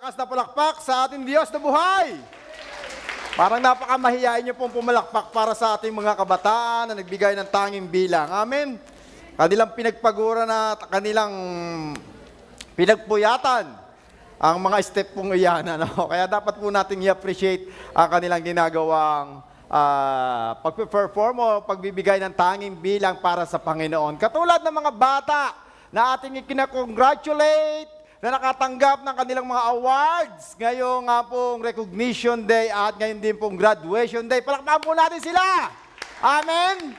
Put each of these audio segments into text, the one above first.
malakas na palakpak sa ating Diyos na buhay. Parang napakamahiyain niyo pong pumalakpak para sa ating mga kabataan na nagbigay ng tanging bilang. Amen. Kanilang pinagpaguran at kanilang pinagpuyatan ang mga step pong iyan. Ano? Kaya dapat po natin i-appreciate ang kanilang ginagawang pag-perform o pagbibigay ng tanging bilang para sa Panginoon. Katulad ng mga bata na ating ikina-congratulate na nakatanggap ng kanilang mga awards ngayong nga pong Recognition Day at ngayon din pong Graduation Day. Palakpakan po natin sila! Amen!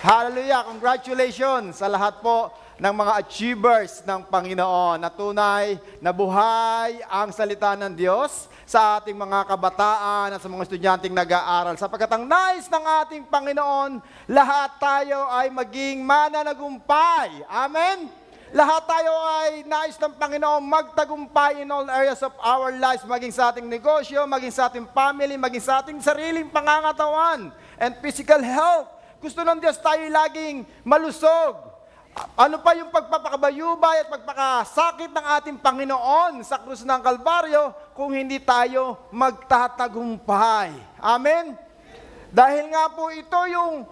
Hallelujah! Congratulations sa lahat po ng mga achievers ng Panginoon na tunay na buhay ang salita ng Diyos sa ating mga kabataan at sa mga estudyanteng nag-aaral. Sapagkat ang nais ng ating Panginoon, lahat tayo ay maging mananagumpay. Amen? Lahat tayo ay nais ng Panginoon magtagumpay in all areas of our lives, maging sa ating negosyo, maging sa ating family, maging sa ating sariling pangangatawan and physical health. Gusto ng Diyos tayo laging malusog. Ano pa yung pagpapakabayubay at pagpakasakit ng ating Panginoon sa krus ng Kalbaryo kung hindi tayo magtatagumpay. Amen? Dahil nga po ito yung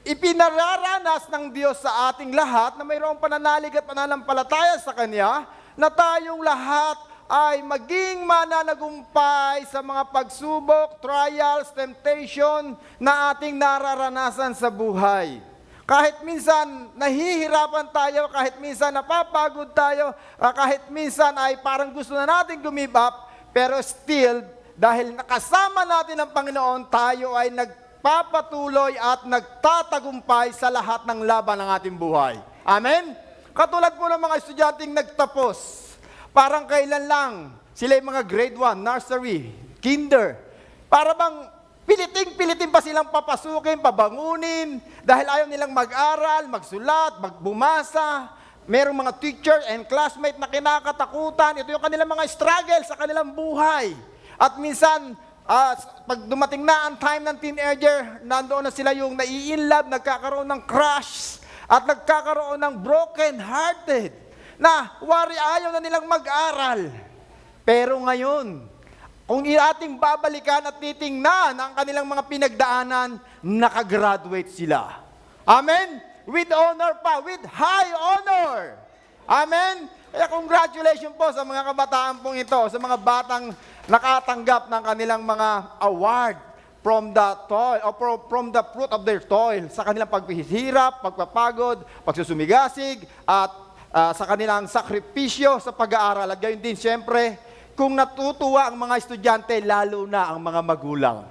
ipinararanas ng Diyos sa ating lahat na mayroong pananalig at pananampalataya sa Kanya na tayong lahat ay maging mananagumpay sa mga pagsubok, trials, temptation na ating nararanasan sa buhay. Kahit minsan nahihirapan tayo, kahit minsan napapagod tayo, kahit minsan ay parang gusto na natin give up, pero still, dahil nakasama natin ang Panginoon, tayo ay nagpapatuloy at nagtatagumpay sa lahat ng laban ng ating buhay. Amen? Katulad po ng mga estudyanteng nagtapos, parang kailan lang, sila yung mga grade 1, nursery, kinder, para bang piliting-piliting pa silang papasukin, pabangunin, dahil ayaw nilang mag-aral, magsulat, magbumasa. Merong mga teacher and classmate na kinakatakutan. Ito yung kanilang mga struggle sa kanilang buhay. At minsan, pag dumating na ang time ng teenager, nandoon na sila yung nai-inlove, nagkakaroon ng crush, at nagkakaroon ng broken-hearted, na ayaw na nilang mag-aral. Pero ngayon, kung ating babalikan at titingnan ang kanilang mga pinagdaanan, nakagraduate sila. Amen? With honor pa, with high honor. Amen? Kaya congratulations po sa mga kabataan pong ito, sa mga batang nakatanggap ng kanilang mga award from the toil, or from the fruit of their toil, sa kanilang paghihirap, pagpapagod, pagsusumigasig, at sa kanilang sakripisyo sa pag-aaral. At gayon din, siyempre, kung natutuwa ang mga estudyante, lalo na ang mga magulang.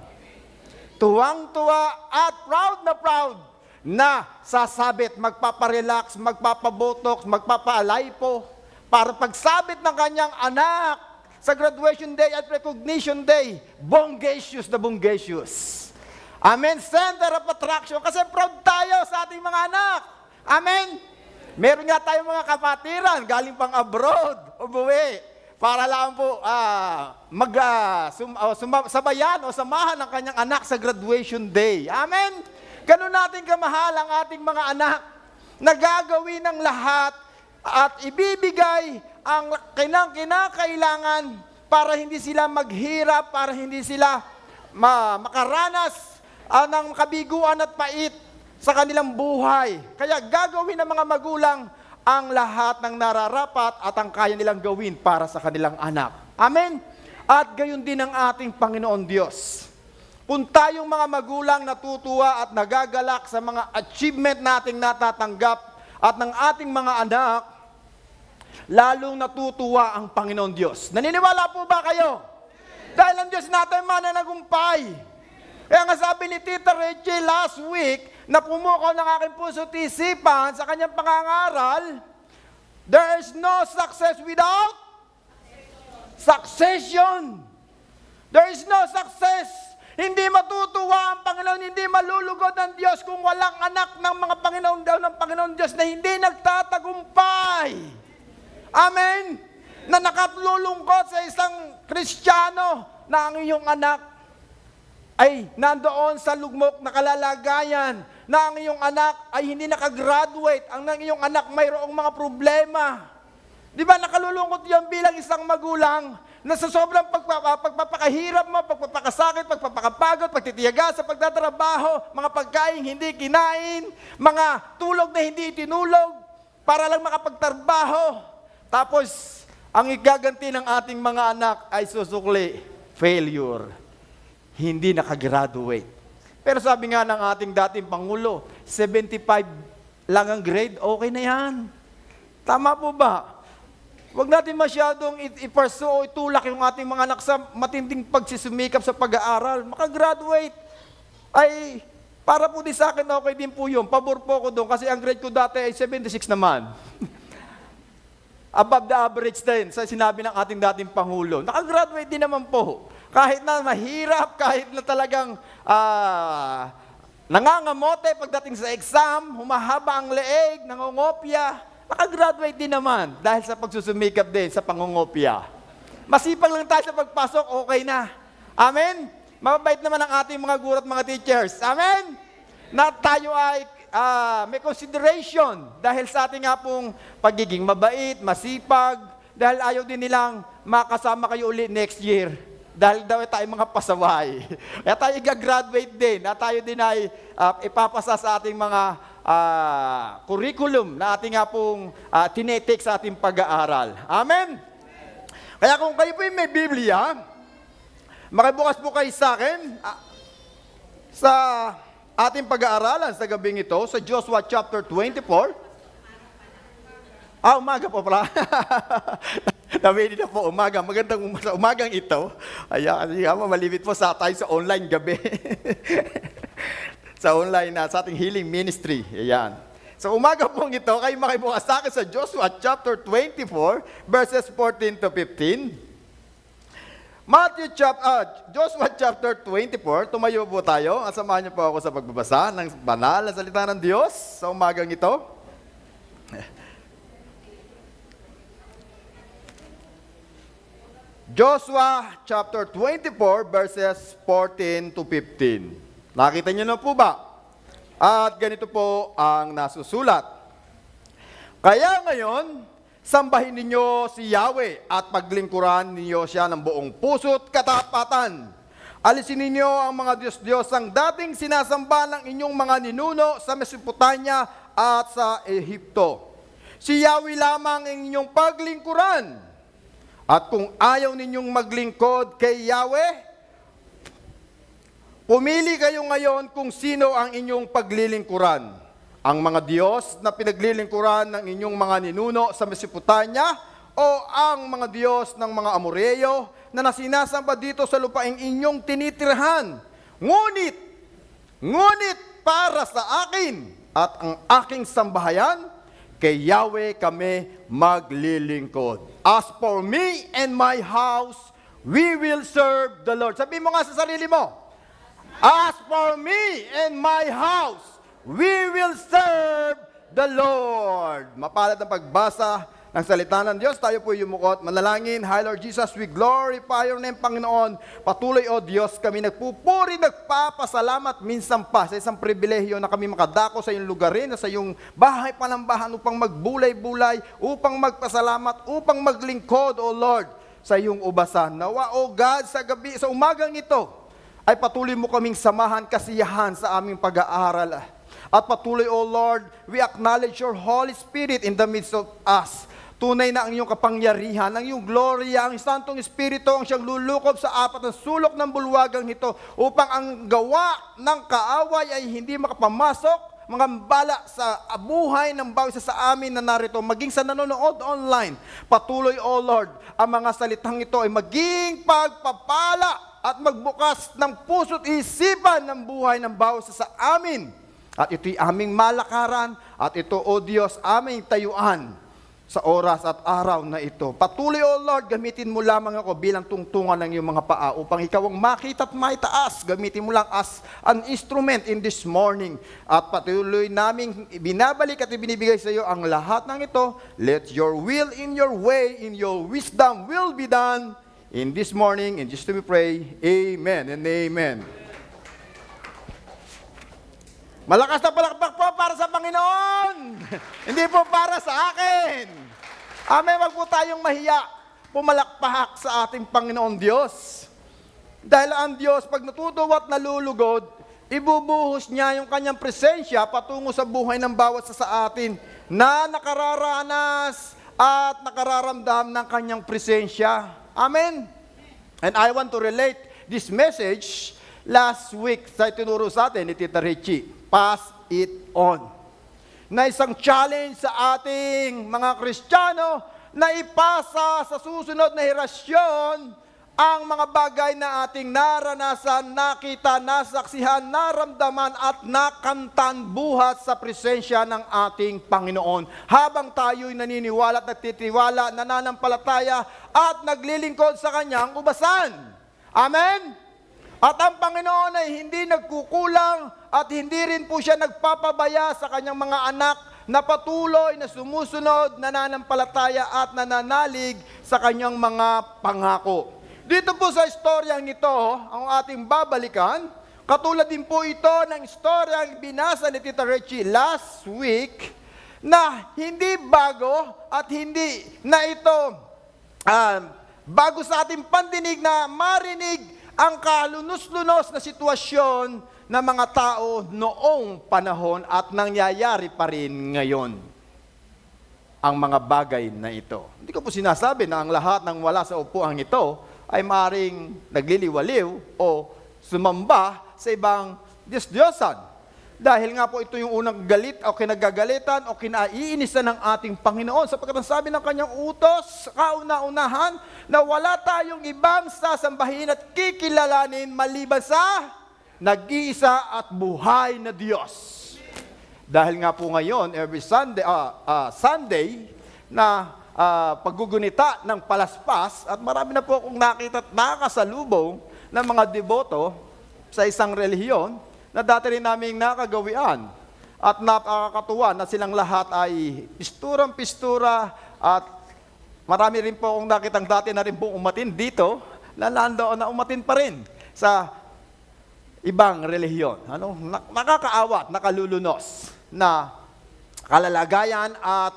Tuwang-tuwa at proud na sasabit, magpaparelax, magpapabotox, magpapaalaypo para pagsabit ng kanyang anak sa graduation day at recognition day, bongacious na bongacious. Amen? Center of attraction. Kasi proud tayo sa ating mga anak. Amen? Meron nga tayong mga kapatiran, galing pang abroad, umuwi, para lang po sabayan o samahan ang kanyang anak sa graduation day. Amen? Ganun natin kamahal ang ating mga anak na gagawin ng lahat at ibibigay ang kinakailangan para hindi sila maghirap, para hindi sila makaranas ng kabiguan at pait sa kanilang buhay. Kaya gagawin ng mga magulang ang lahat ng nararapat at ang kaya nilang gawin para sa kanilang anak. Amen? At gayon din ang ating Panginoon Diyos. Kung tayong mga magulang natutuwa at nagagalak sa mga achievement nating natatanggap at ng ating mga anak, lalong natutuwa ang Panginoon Diyos. Naniniwala po ba kayo? Dahil ang Diyos natin mananagumpay. Kaya nga sabi ni Tita Rachel last week, na pumukaw ng aking puso at isipan sa kanyang pangangaral, there is no success without succession. There is no success. Hindi matutuwa ang Panginoon, hindi malulugod ng Diyos kung walang anak ng mga Panginoon daw ng Panginoon Diyos na hindi nagtatagumpay. Amen? Na nakatlulungkot sa isang Kristiyano na ang iyong anak ay nandoon sa lugmok na kalalagayan, na ang iyong anak ay hindi nakagraduate, ang iyong anak mayroong mga problema. Di ba nakalulungkot yan bilang isang magulang na sa sobrang pagpapakahirap mo, pagpapakasakit, pagpapakapagod, pagtitiyaga sa pagtatrabaho, mga pagkain hindi kinain, mga tulog na hindi itinulog para lang makapagtrabaho. Tapos, ang igaganti ng ating mga anak ay susukli, failure. Hindi nakagraduate. Pero sabi nga ng ating dating Pangulo, 75 lang ang grade, okay na yan. Tama po ba? Huwag natin masyadong i-pursue o itulak yung ating mga anak sa matinding pagsisimikap sa pag-aaral. Makagraduate. Ay, para po din sa akin, okay din po yun. Pabor po ko doon kasi ang grade ko dati ay 76 naman. Above the average din sa sinabi ng ating dating Pangulo. Nakagraduate din naman po. Kahit na mahirap, kahit na talagang nangangamote pagdating sa exam, humahaba ang leeg, nangongopya, nakagraduate din naman dahil sa pagsusumikap din sa pangungopya. Masipag lang tayo sa pagpasok, okay na. Amen? Mababait naman ang ating mga guro at mga teachers. Amen? Na tayo ay may consideration dahil sa ating nga pong pagiging mabait, masipag, dahil ayaw din nilang makasama kayo ulit next year. Dahil daw tayo mga pasaway. Kaya tayo gagraduate din. At tayo din ay ipapasa sa ating mga curriculum na ating nga pong tinetake sa ating pag-aaral. Amen? Kaya kung kayo po may Biblia, makibukas po kayo sa akin sa ating pag-aaralan sa gabing ito, sa Joshua chapter 24. Umaga po pala. Nawili na po umaga. Magandang sa umagang ito. Ayan, malibit po sa tayo sa online gabi. Sa online sa ating healing ministry. Ayan. Sa umaga pong ito, kayo makibukas sa akin sa Joshua chapter 24, verses 14 to 15. Joshua chapter 24, tumayo po tayo. Samahan niyo po ako sa pagbabasa ng banal na salita ng Diyos sa umagang ito. Joshua chapter 24, verses 14 to 15. Nakita niyo na po ba? At ganito po ang nasusulat. Kaya ngayon, sambahin ninyo si Yahweh at paglingkuran ninyo siya ng buong puso't katapatan. Alisin ninyo ang mga Diyos-Diyos ang dating sinasamba ng inyong mga ninuno sa Mesopotamia at sa Ehipto. Si Yahweh lamang ang inyong paglingkuran. At kung ayaw ninyong maglingkod kay Yahweh, pumili kayo ngayon kung sino ang inyong paglilingkuran. Ang mga Diyos na pinaglilingkuran ng inyong mga ninuno sa Mesopotamia o ang mga Diyos ng mga Amoreyo na nasinasamba dito sa lupaing inyong tinitirhan. Ngunit para sa akin at ang aking sambahayan, kay Yahweh kami maglilingkod. As for me and my house, we will serve the Lord. Sabi mo nga sa sarili mo, as for me and my house, we will serve the Lord. Mapalad ang pagbasa ng salita ng Diyos. Tayo po yumukot. Manalangin. Hi Lord Jesus, we glorify your name, Panginoon. Patuloy, O Diyos, kami nagpupuri, nagpapasalamat minsan pa sa isang pribilehyo na kami makadako sa iyong lugarin, sa iyong bahay panambahan upang magbulay-bulay, upang magpasalamat, upang maglingkod, O Lord, sa iyong ubasan. Nawa, O God, sa gabi, sa umagang ito, ay patuloy mo kaming samahan, kasiyahan sa aming pag-aaral. At patuloy, O Lord, we acknowledge your Holy Spirit in the midst of us. Tunay na ang iyong kapangyarihan, ang iyong gloria, ang Santong Espiritu ang siyang lulukob sa apat na sulok ng bulwagang ito upang ang gawa ng kaaway ay hindi makapamasok, mga bala sa buhay ng bawat isa sa amin na narito, maging sa nanonood online. Patuloy, O Lord, ang mga salitang ito ay maging pagpapala at magbukas ng puso't isipan ng buhay ng bawat isa sa amin. At ito'y aming malakaran at ito, O Diyos, aming tayuan sa oras at araw na ito. Patuloy, O Lord, gamitin mo lamang ako bilang tungtungan ng iyong mga paa upang ikaw ang makita at maitaas. Gamitin mo lang as an instrument in this morning. At patuloy naming binabalik at ibinibigay sa iyo ang lahat ng ito. Let your will in your way, in your wisdom will be done in this morning. And just to we pray, amen and amen. Malakas na palakpak po para sa Panginoon. Hindi po para sa akin. Amen, wag po tayong mahiya, pumalakpak sa ating Panginoon Diyos. Dahil ang Diyos, pag natutuwa at nalulugod, ibubuhos niya yung kanyang presensya patungo sa buhay ng bawat isa sa atin na nakararanas at nakararamdam ng kanyang presensya. Amen? And I want to relate this message last week sa itinuro sa atin ni Tita Richie. Pass it on. Na isang challenge sa ating mga Kristiyano na ipasa sa susunod na henerasyon ang mga bagay na ating naranasan, nakita, nasaksihan, naramdaman at nakantan buhat sa presensya ng ating Panginoon. Habang tayo'y naniniwala at nagtitiwala, nananampalataya at naglilingkod sa Kanyang ubasan. Amen? At ang Panginoon ay hindi nagkukulang at hindi rin po siya nagpapabaya sa Kanyang mga anak na patuloy na sumusunod, nananampalataya at nananalig sa Kanyang mga pangako. Dito po sa istoryang ito, ang ating babalikan, katulad din po ito ng istoryang binasa ni Tita Richie last week, na hindi bago at hindi na ito bago sa ating pandinig na marinig ang kalunos-lunos na sitwasyon ng mga tao noong panahon at nangyayari pa rin ngayon ang mga bagay na ito. Hindi ko po sinasabi na ang lahat ng wala sa upuan ito ay maring nagliliwaliw o sumamba sa ibang Diyos-Diyosan. Dahil nga po ito yung unang galit o kinagagalitan o kinaiinisan ng ating Panginoon sapagkat ang sabi ng kanyang utos, kauna-unahan, na wala tayong ibang sasambahin at kikilalanin maliban sa nag-iisa at buhay na Diyos. Dahil nga po ngayon, every Sunday, Sunday na paggugunita ng palaspas, at marami na po akong nakita at nakakasalubong ng mga deboto sa isang relihiyon, na dati rin naming nakagawian at nakakatuwa na silang lahat ay pisturang-pistura at marami rin po akong nakitang dati na rin po umatin dito na nandoon na umatin pa rin sa ibang relihiyon. Nakakaawa at nakalulunos na kalalagayan at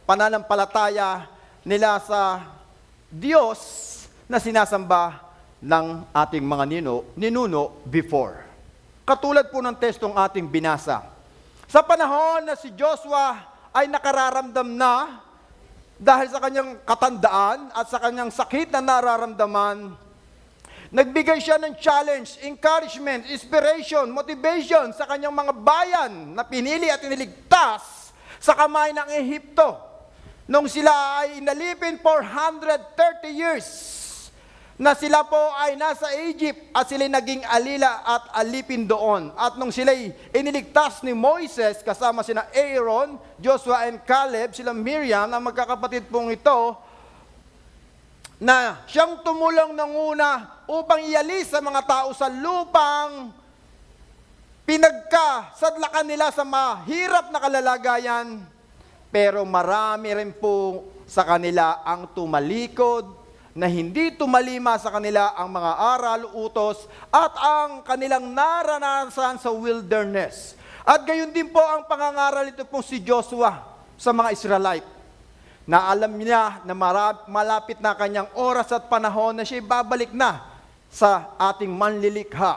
pananampalataya nila sa Diyos na sinasamba ng ating mga ninuno before. Katulad po ng testong ating binasa. Sa panahon na si Joshua ay nakararamdam na dahil sa kanyang katandaan at sa kanyang sakit na nararamdaman, nagbigay siya ng challenge, encouragement, inspiration, motivation sa kanyang mga bayan na pinili at iniligtas sa kamay ng Ehipto. Nung sila ay inalipin 430 years, na sila po ay nasa Egypt at sila naging alila at alipin doon. At nung sila'y iniligtas ni Moises kasama sina Aaron, Joshua and Caleb, sila Miriam, ang magkakapatid pong ito, na siyang tumulong ng una upang ialis sa mga tao sa lupang pinagkasadlakan nila sa mahirap na kalalagayan. Pero marami rin po sa kanila ang tumalikod, na hindi tumalima sa kanila ang mga aral, utos, at ang kanilang naranasan sa wilderness. At gayon din po ang pangangaral ito po si Joshua sa mga Israelite, na alam niya na malapit na kanyang oras at panahon na siya babalik na sa ating manlilikha.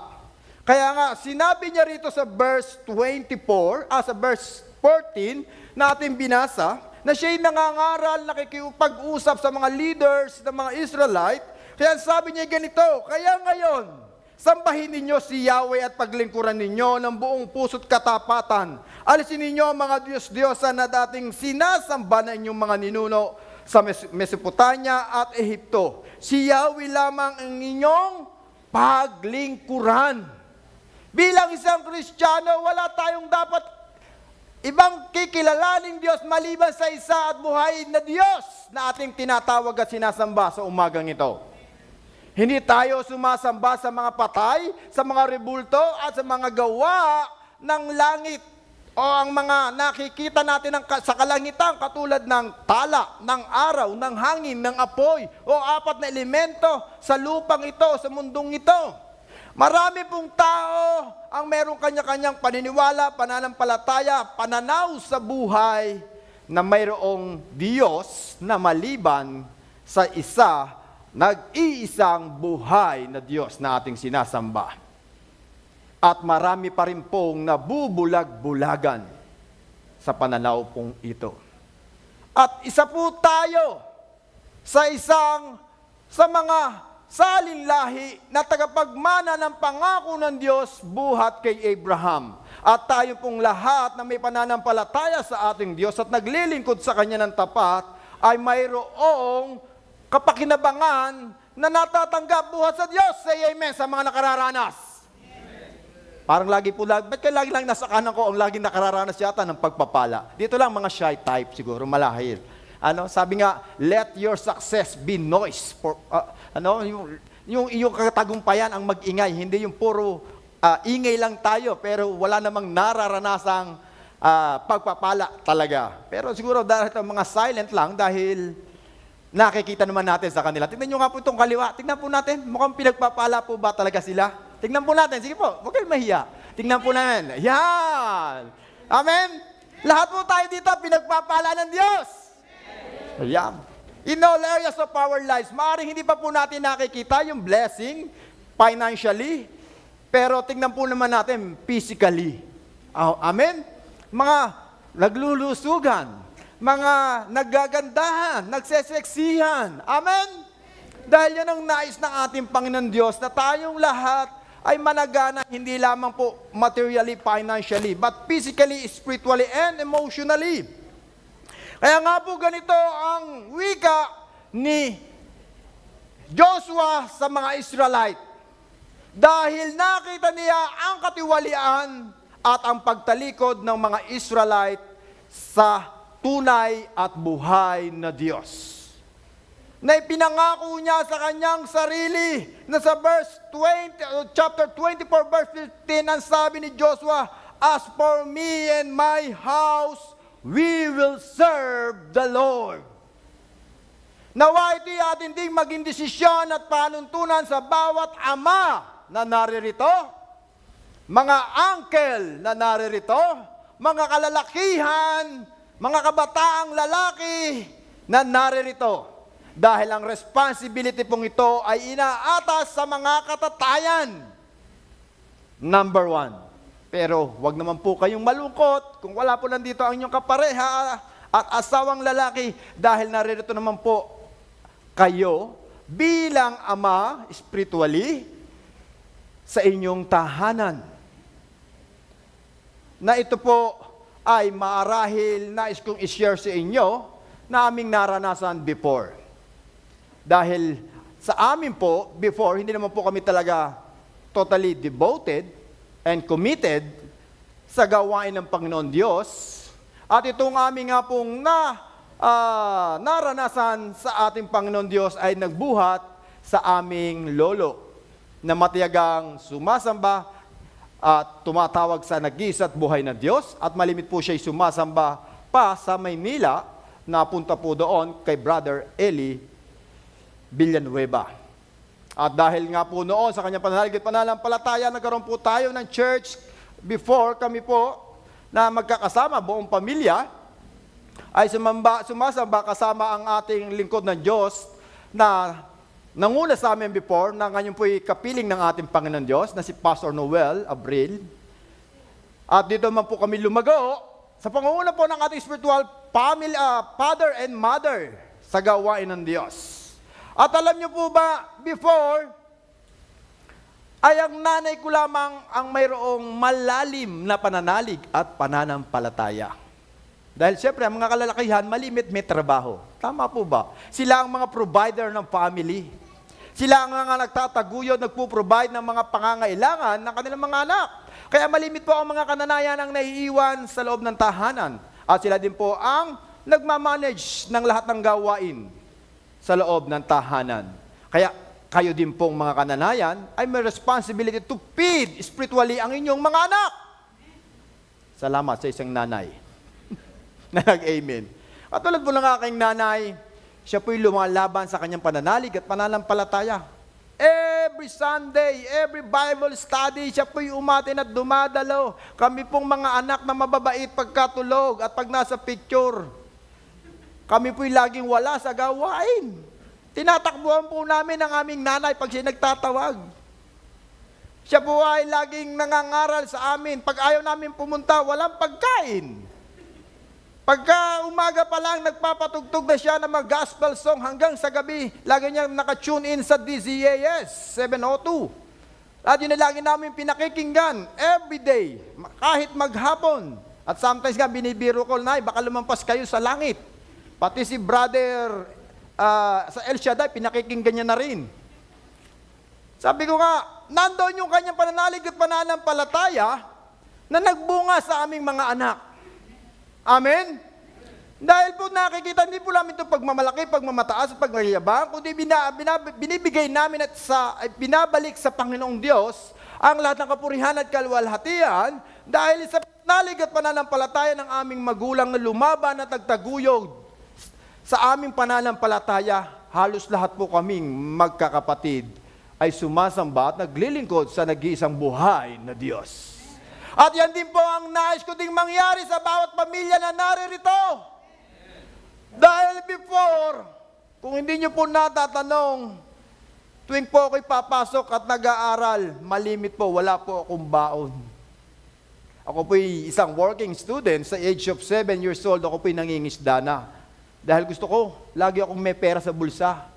Kaya nga, sinabi niya rito sa verse 24, sa verse 14, na ating binasa, na siya'y nangangaral, nakikipag-usap sa mga leaders ng mga Israelite. Kaya sabi niya ganito, kaya ngayon, sambahin ninyo si Yahweh at paglingkuran ninyo ng buong puso't katapatan. Alisin ninyo ang mga Diyos-Diyosan na dating sinasamba na inyong mga ninuno sa Mesopotamia at Ehipto. Si Yahweh lamang ang inyong paglingkuran. Bilang isang Kristiyano, wala tayong dapat ibang kikilalaning Diyos maliban sa isa at buhay na Diyos na ating tinatawag at sinasamba sa umagang ito. Hindi tayo sumasamba sa mga patay, sa mga rebulto at sa mga gawa ng langit o ang mga nakikita natin sa kalangitan katulad ng tala, ng araw, ng hangin, ng apoy o apat na elemento sa lupang ito, sa mundong ito. Marami pong tao ang merong kanya-kanyang paniniwala, pananampalataya, pananaw sa buhay na mayroong Diyos na maliban sa isa, nag-iisang buhay na Diyos na ating sinasamba. At marami pa rin pong nabubulag-bulagan sa pananaw pong ito. At isa po tayo sa mga salinlahi na tagapagmana ng pangako ng Diyos buhat kay Abraham. At tayo pong lahat na may pananampalataya sa ating Diyos at naglilingkod sa Kanya ng tapat ay mayroong kapakinabangan na natatanggap buhat sa Diyos. Say amen sa mga nakararanas. Parang ba't kayo lagi lang nasa kanan ko ang laging nakararanas yata ng pagpapala? Dito lang mga shy type siguro, malahil. Sabi nga, let your success be noise. Yung iyong katagumpayan ang mag-ingay, hindi yung puro ingay lang tayo, pero wala namang nararanasang pagpapala talaga. Pero siguro dahil ito mga silent lang dahil nakikita naman natin sa kanila. Tingnan nyo nga po itong kaliwa. Tingnan po natin, mukhang pinagpapala po ba talaga sila? Tingnan po natin. Sige po, huwag kayong mahiya. Tingnan po natin. Yan! Amen? Lahat po tayo dito pinagpapala ng Diyos. Ayan. In all areas of our lives, maaaring hindi pa po natin nakikita yung blessing financially, pero tingnan po naman natin physically. Amen? Mga naglulusugan, mga naggagandahan, nagseseksihan. Amen? Dahil yan ang nais ng ating Panginoon Diyos na tayong lahat ay managana hindi lamang po materially, financially, but physically, spiritually, and emotionally. Kaya nga po ganito ang wika ni Joshua sa mga Israelite. Dahil nakita niya ang katiwalian at ang pagtalikod ng mga Israelite sa tunay at buhay na Diyos. Na ipinangako niya sa kanyang sarili na sa chapter 24, verse 15, ang sabi ni Joshua, as for me and my house, we will serve the Lord. Nawa ito'y atin ding maging desisyon at panuntunan sa bawat ama na naririto, mga uncle na naririto, mga kalalakihan, mga kabataang lalaki na naririto. Dahil ang responsibility pong ito ay inaatas sa mga katatayan. Number 1. Pero wag naman po kayong malungkot kung wala po nandito ang inyong kapareha at asawang lalaki dahil naririto naman po kayo bilang ama spiritually sa inyong tahanan. Na ito po ay maarahil nais kong i-share sa inyo na aming naranasan before. Dahil sa amin po, before, hindi naman po kami talaga totally devoted and committed sa gawain ng Panginoon Diyos. At itong aming nga pong naranasan sa ating Panginoon Diyos ay nagbuhat sa aming lolo na matiyagang sumasamba at tumatawag sa nag-iisa at buhay na Diyos at malimit po siya sumasamba pa sa Maynila, napunta po doon kay Brother Eli Villanueva. At dahil nga po noon sa kanyang pananalig at pananampalataya, nagkaroon po tayo ng church before kami po na magkakasama, buong pamilya, ay sumasamba kasama ang ating lingkod ng Diyos na nanguna sa amin before, na ngayon po kapiling ng ating Panginoon Diyos, na si Pastor Noel Abril. At dito man po kami lumago sa pangunguna po ng ating spiritual family, father and mother sa gawain ng Diyos. At alam niyo po ba, before, ay ang nanay ko lamang ang mayroong malalim na pananalig at pananampalataya. Dahil siyempre, ang mga kalalakihan, malimit may trabaho. Tama po ba? Sila ang mga provider ng family. Sila ang mga nagtataguyod, nagpo-provide ng mga pangangailangan ng kanilang mga anak. Kaya malimit po ang mga kananayan ang naiiwan sa loob ng tahanan. At sila din po ang nagmamanage ng lahat ng gawain sa loob ng tahanan. Kaya kayo din pong mga kananayan ay may responsibility to feed spiritually ang inyong mga anak. Salamat sa isang nanay na nag-amen. At tulad po ng aking nanay, siya po'y lumalaban sa kanyang pananalig at pananampalataya. Every Sunday, every Bible study, siya po'y umatin at dumadalo. Kami pong mga anak na mababait pagkatulog at pag nasa picture, Kami po'y laging wala sa gawain. Tinatakbuhan po namin ang aming nanay pag siya nagtatawag. Siya po ay laging nangangaral sa amin. Pag ayaw namin pumunta, walang pagkain. Pagka umaga pa lang, nagpapatugtog na siya ng mga gospel song hanggang sa gabi. Lagi niyang nakatune in sa DZAS 702. At yun na lagi namin pinakikinggan every day, kahit maghapon. At sometimes nga binibiro ko na, baka lumampas kayo sa langit. Pati si brother sa El Shaddai, pinakikinggan niya na rin. Sabi ko nga, nandoon yung kanyang pananalig at pananampalataya na nagbunga sa aming mga anak. Amen? Dahil po nakikita, hindi po namin ito pagmamalaki, pagmamataas at pagmayabang, kundi binibigay namin at binabalik sa Panginoong Diyos ang lahat ng kapurihan at kaluwalhatian dahil sa pananalig at pananampalataya ng aming magulang na lumaban at nagtaguyod. Sa aming pananampalataya, halos lahat po kaming magkakapatid ay sumasamba at naglilingkod sa nag-iisang buhay na Diyos. At yan din po ang nais ko ding mangyari sa bawat pamilya na naririto. Dahil before, kung hindi nyo po natatanong, tuwing po ako'y papasok at nag-aaral, malimit po, wala po akong baon. Ako po'y isang working student, sa age of 7 years old, ako po'y nangingisda na. Dahil gusto ko, lagi akong may pera sa bulsa.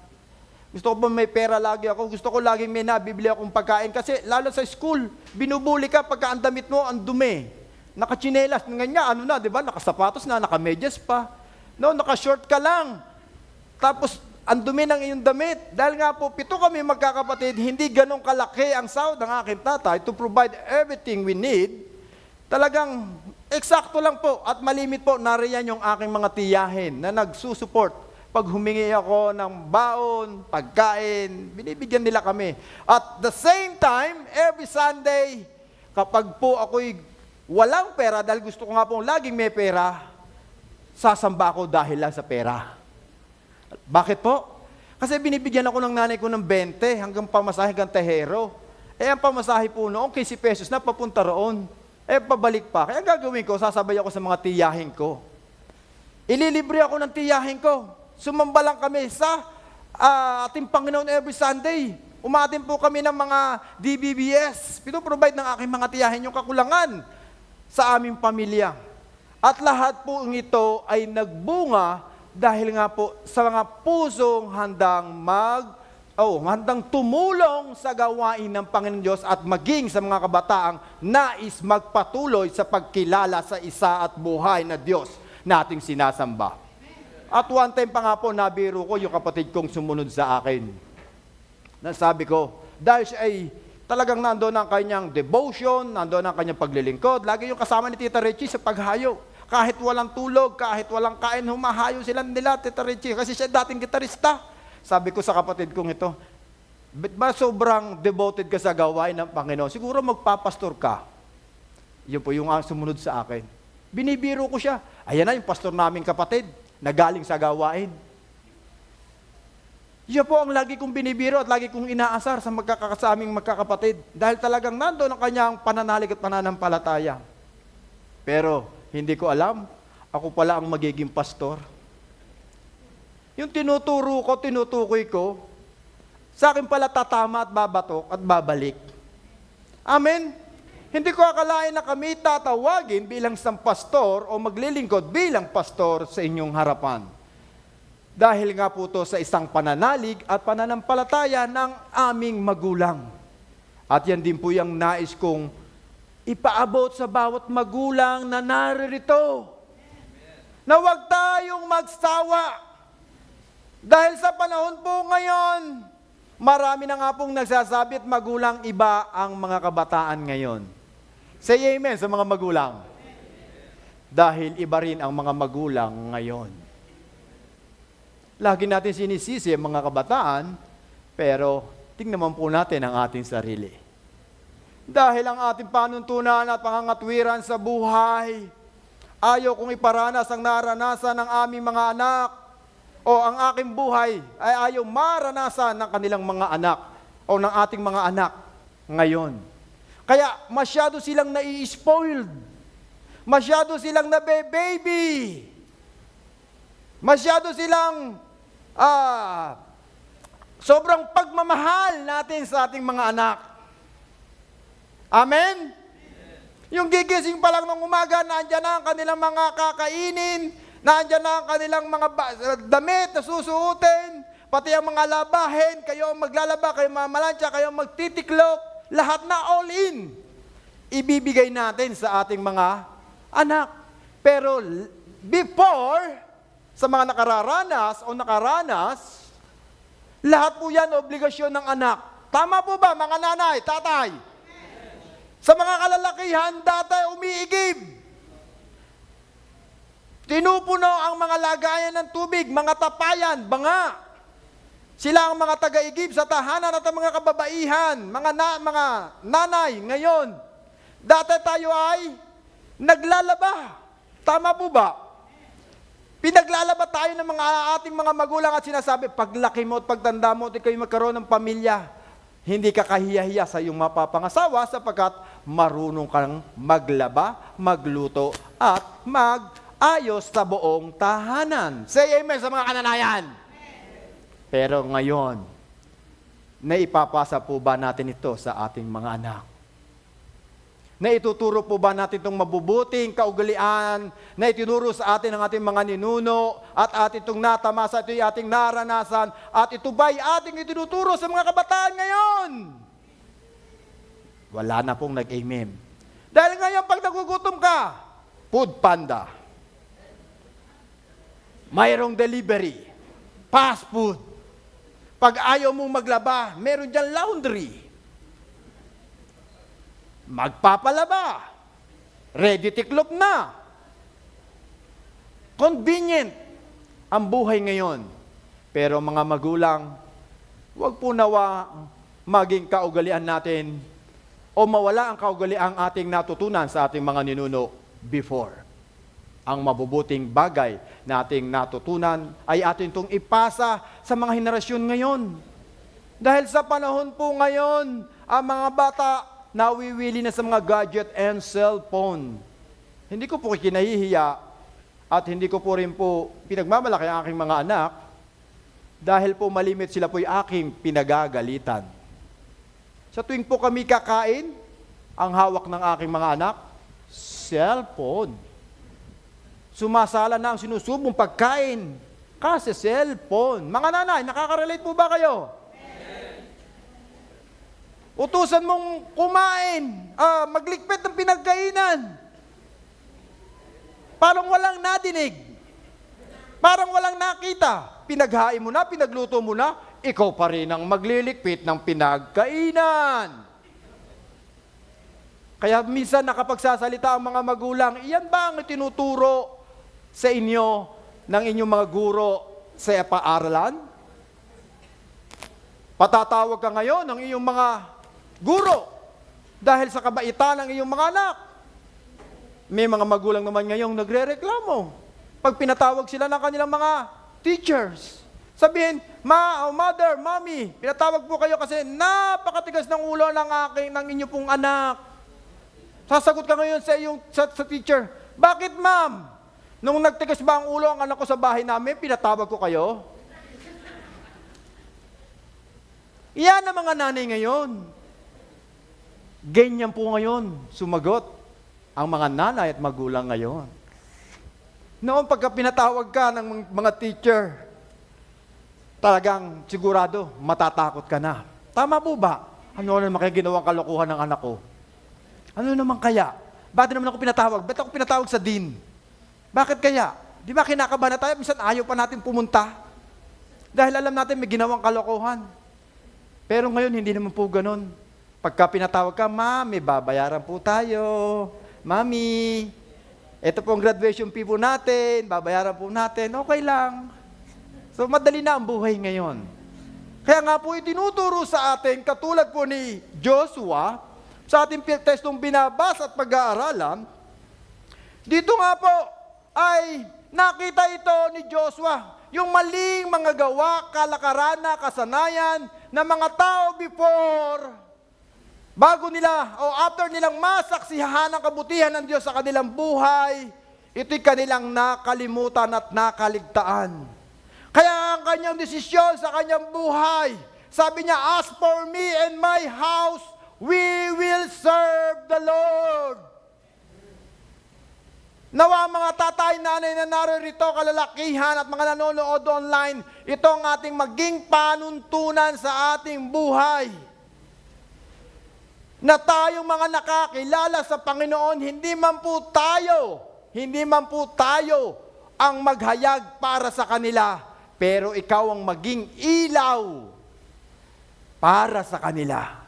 Gusto ko ba may pera lagi ako? Gusto ko laging may nabibili akong pagkain. Kasi lalo sa school, binubuli ka pagka ang damit mo, ang dumi. Nakachinelas, ganyan, di ba? Nakasapatos na, nakamedyas pa. No, naka-short ka lang. Tapos, ang dumi ng iyong damit. Dahil nga po, 7 kami magkakapatid, hindi ganong kalaki ang sahod ng aking tatay to provide everything we need. Talagang eksakto lang po at malimit po, nariyan yung aking mga tiyahin na nagsusupport. Pag humingi ako ng baon, pagkain, binibigyan nila kami. At the same time, every Sunday, kapag po ako'y walang pera, dahil gusto ko nga pong laging may pera, sasamba ako dahil lang sa pera. Bakit po? Kasi binibigyan ako ng nanay ko ng 20 hanggang pamasahe hanggang Tehero. Ang pamasahe po noong 15 pesos na papunta roon. Pabalik pa. Kaya gagawin ko, sasabay ako sa mga tiyahin ko. Ililibre ako ng tiyahin ko. Sumamba lang kami sa ating Panginoon every Sunday. Umatin po kami ng mga DBBS. Pinoprovide ng aking mga tiyahin yung kakulangan sa aming pamilya. At lahat po ito ay nagbunga dahil nga po sa mga pusong handang handang tumulong sa gawain ng Panginoon Diyos at maging sa mga kabataang nais magpatuloy sa pagkilala sa isa at buhay na Diyos na ating sinasamba. At one time pa nga po, nabiro ko yung kapatid kong sumunod sa akin. Nasabi ko, dahil siya ay talagang nandoon ang kanyang devotion, nandoon ang kanyang paglilingkod, lagi yung kasama ni Tita Richie sa paghayo. Kahit walang tulog, kahit walang kain, humahayo sila nila, Tita Richie, kasi siya dating gitarista. Sabi ko sa kapatid kong ito, ba sobrang devoted ka sa gawain ng Panginoon? Siguro magpapastor ka. Yun po yung sumunod sa akin. Binibiro ko siya. Ayan na yung pastor naming kapatid, na galing sa gawain. Yun po ang lagi kong binibiro at lagi kong inaasar sa aming magkakapatid. Dahil talagang nandoon ang kanyang pananalig at pananampalataya. Pero hindi ko alam, ako pala ang magiging pastor. Yung tinuturo ko, tinutukoy ko, sa akin pala tatama at babatok at babalik. Amen? Hindi ko akalain na kami tatawagin bilang isang pastor o maglilingkod bilang pastor sa inyong harapan. Dahil nga po to sa isang pananalig at pananampalataya ng aming magulang. At yan din po yung nais kong ipaabot sa bawat magulang na naririto. Na huwag tayong magsawa. Dahil sa panahon po ngayon, marami na nga pong nagsasabi at magulang iba ang mga kabataan ngayon. Say amen sa mga magulang. Dahil iba rin ang mga magulang ngayon. Lagi natin sinisisi ang mga kabataan, pero tingnan naman po natin ang ating sarili. Dahil ang ating panuntunan at pangangatwiran sa buhay, ayaw kong iparanas ang naranasan ng aming mga anak, o ang aking buhay ay ayaw maranasan ng kanilang mga anak o ng ating mga anak ngayon. Kaya masyado silang nai-spoiled. Masyado silang nabe-baby. Masyado silang sobrang pagmamahal natin sa ating mga anak. Amen? Yung gigising pa lang ng umaga, naandyan na ang kanilang mga kakainin, naandyan na ang kanilang mga damit na susuotin, pati ang mga labahin, kayo ang maglalaba, kayo mamalansya, kayo ang magtitiklop, lahat na all in. Ibibigay natin sa ating mga anak. Pero before, sa mga nakararanas o nakaranas, lahat po yan obligasyon ng anak. Tama po ba mga nanay, tatay? Sa mga kalalakihan, dati umiigib. Tinupuno ang mga lagayan ng tubig, mga tapayan, banga. Sila ang mga taga-igib sa tahanan at ang mga kababaihan, mga nanay ngayon. Dati tayo ay naglalaba. Tama po ba? Pinaglalaba tayo ng mga ating mga magulang at sinasabi, paglaki mo at pagtanda mo at ikaw magkaroon ng pamilya, hindi ka kahiya-hiya sa iyong mapapangasawa sapagkat marunong kang maglaba, magluto, at mag-ayos sa buong tahanan. Say amen sa mga kananayan. Pero ngayon, naipapasa po ba natin ito sa ating mga anak? Naituturo po ba natin itong mabubuting kaugalian na itinuro sa atin ng ating mga ninuno at ating itong natamasa, ito'y ating naranasan at ito ba'y ating itinuturo sa mga kabataan ngayon? Wala na pong nag-amen. Dahil ngayon pag nagugutom ka, Food Panda, mayroong delivery, fast food. Pag ayaw mong maglaba, meron dyan laundry. Magpapalaba. Ready tiklop na. Convenient ang buhay ngayon. Pero mga magulang, huwag po nawa maging kaugalian natin o mawala ang kaugalian ating natutunan sa ating mga ninuno before. Ang mabubuting bagay na ating natutunan ay atin itong ipasa sa mga henerasyon ngayon. Dahil sa panahon po ngayon, ang mga bata nawiwili na sa mga gadget and cellphone. Hindi ko po kinahihiya at hindi ko po rin po pinagmamalaki ang aking mga anak dahil po malimit sila po'y aking pinagagalitan. Sa tuwing po kami kakain, ang hawak ng aking mga anak, cellphone. Sumasala na ang sinusubong pagkain kasi cellphone. Mga nanay, nakaka-relate po ba kayo? Utusan mong kumain, maglikpit ng pinagkainan. Parang walang nadinig. Parang walang nakita. Pinaghain mo na, pinagluto mo na, ikaw pa rin ang maglilikpit ng pinagkainan. Kaya minsan nakapagsasalita ang mga magulang, iyan ba ang itinuturo sa inyo ng inyong mga guro sa paaralan? Patatawag ka ngayon ng iyong mga guro dahil sa kabaitan ng iyong mga anak. May mga magulang naman ngayong nagre-reklamo. Pag pinatawag sila ng kanilang mga teachers, sabihin, mother, mommy, pinatawag po kayo kasi napakatigas ng ulo ng inyo pong anak. Sasagot ka ngayon sa teacher, bakit ma'am? Nung nagtigas ba ang ulo ang anak ko sa bahay namin, pinatawag ko kayo? Iyan ang mga nanay ngayon. Ganyan po ngayon, sumagot ang mga nanay at magulang ngayon. Noon pagka pinatawag ka ng mga teacher, talagang sigurado, matatakot ka na. Tama po ba? Ano naman kaya ginawang kalokohan ng anak ko? Ano naman kaya? Bakit naman ako pinatawag? Ba't ako pinatawag sa dean? Bakit kaya? Di ba kinakabahan na tayo? Minsan ayaw pa natin pumunta. Dahil alam natin may ginawang kalokohan. Pero ngayon, hindi naman po ganun. Pagka pinatawag ka, Mami, babayaran po tayo. Mami, ito po ang graduation fee po natin, babayaran po natin, okay lang. So madali na ang buhay ngayon. Kaya nga po itinuturo sa atin, katulad po ni Joshua, sa ating tekstong binabasa at pag-aaralan, dito nga po ay nakita ito ni Joshua, yung maling mga gawa, kalakaran, kasanayan ng mga tao before, bago nila o after nilang masaksihan ang kabutihan ng Diyos sa kanilang buhay, ito'y kanilang nakalimutan at nakaligtaan. Kaya ang kanyang desisyon sa kanyang buhay, sabi niya, "As for me and my house, we will serve the Lord." Nawa mga tatay, nanay na naririto, kalalakihan at mga nanonood online, ito ang ating maging panuntunan sa ating buhay. Na tayong mga nakakilala sa Panginoon, hindi man po tayo ang maghayag para sa kanila, pero ikaw ang maging ilaw para sa kanila.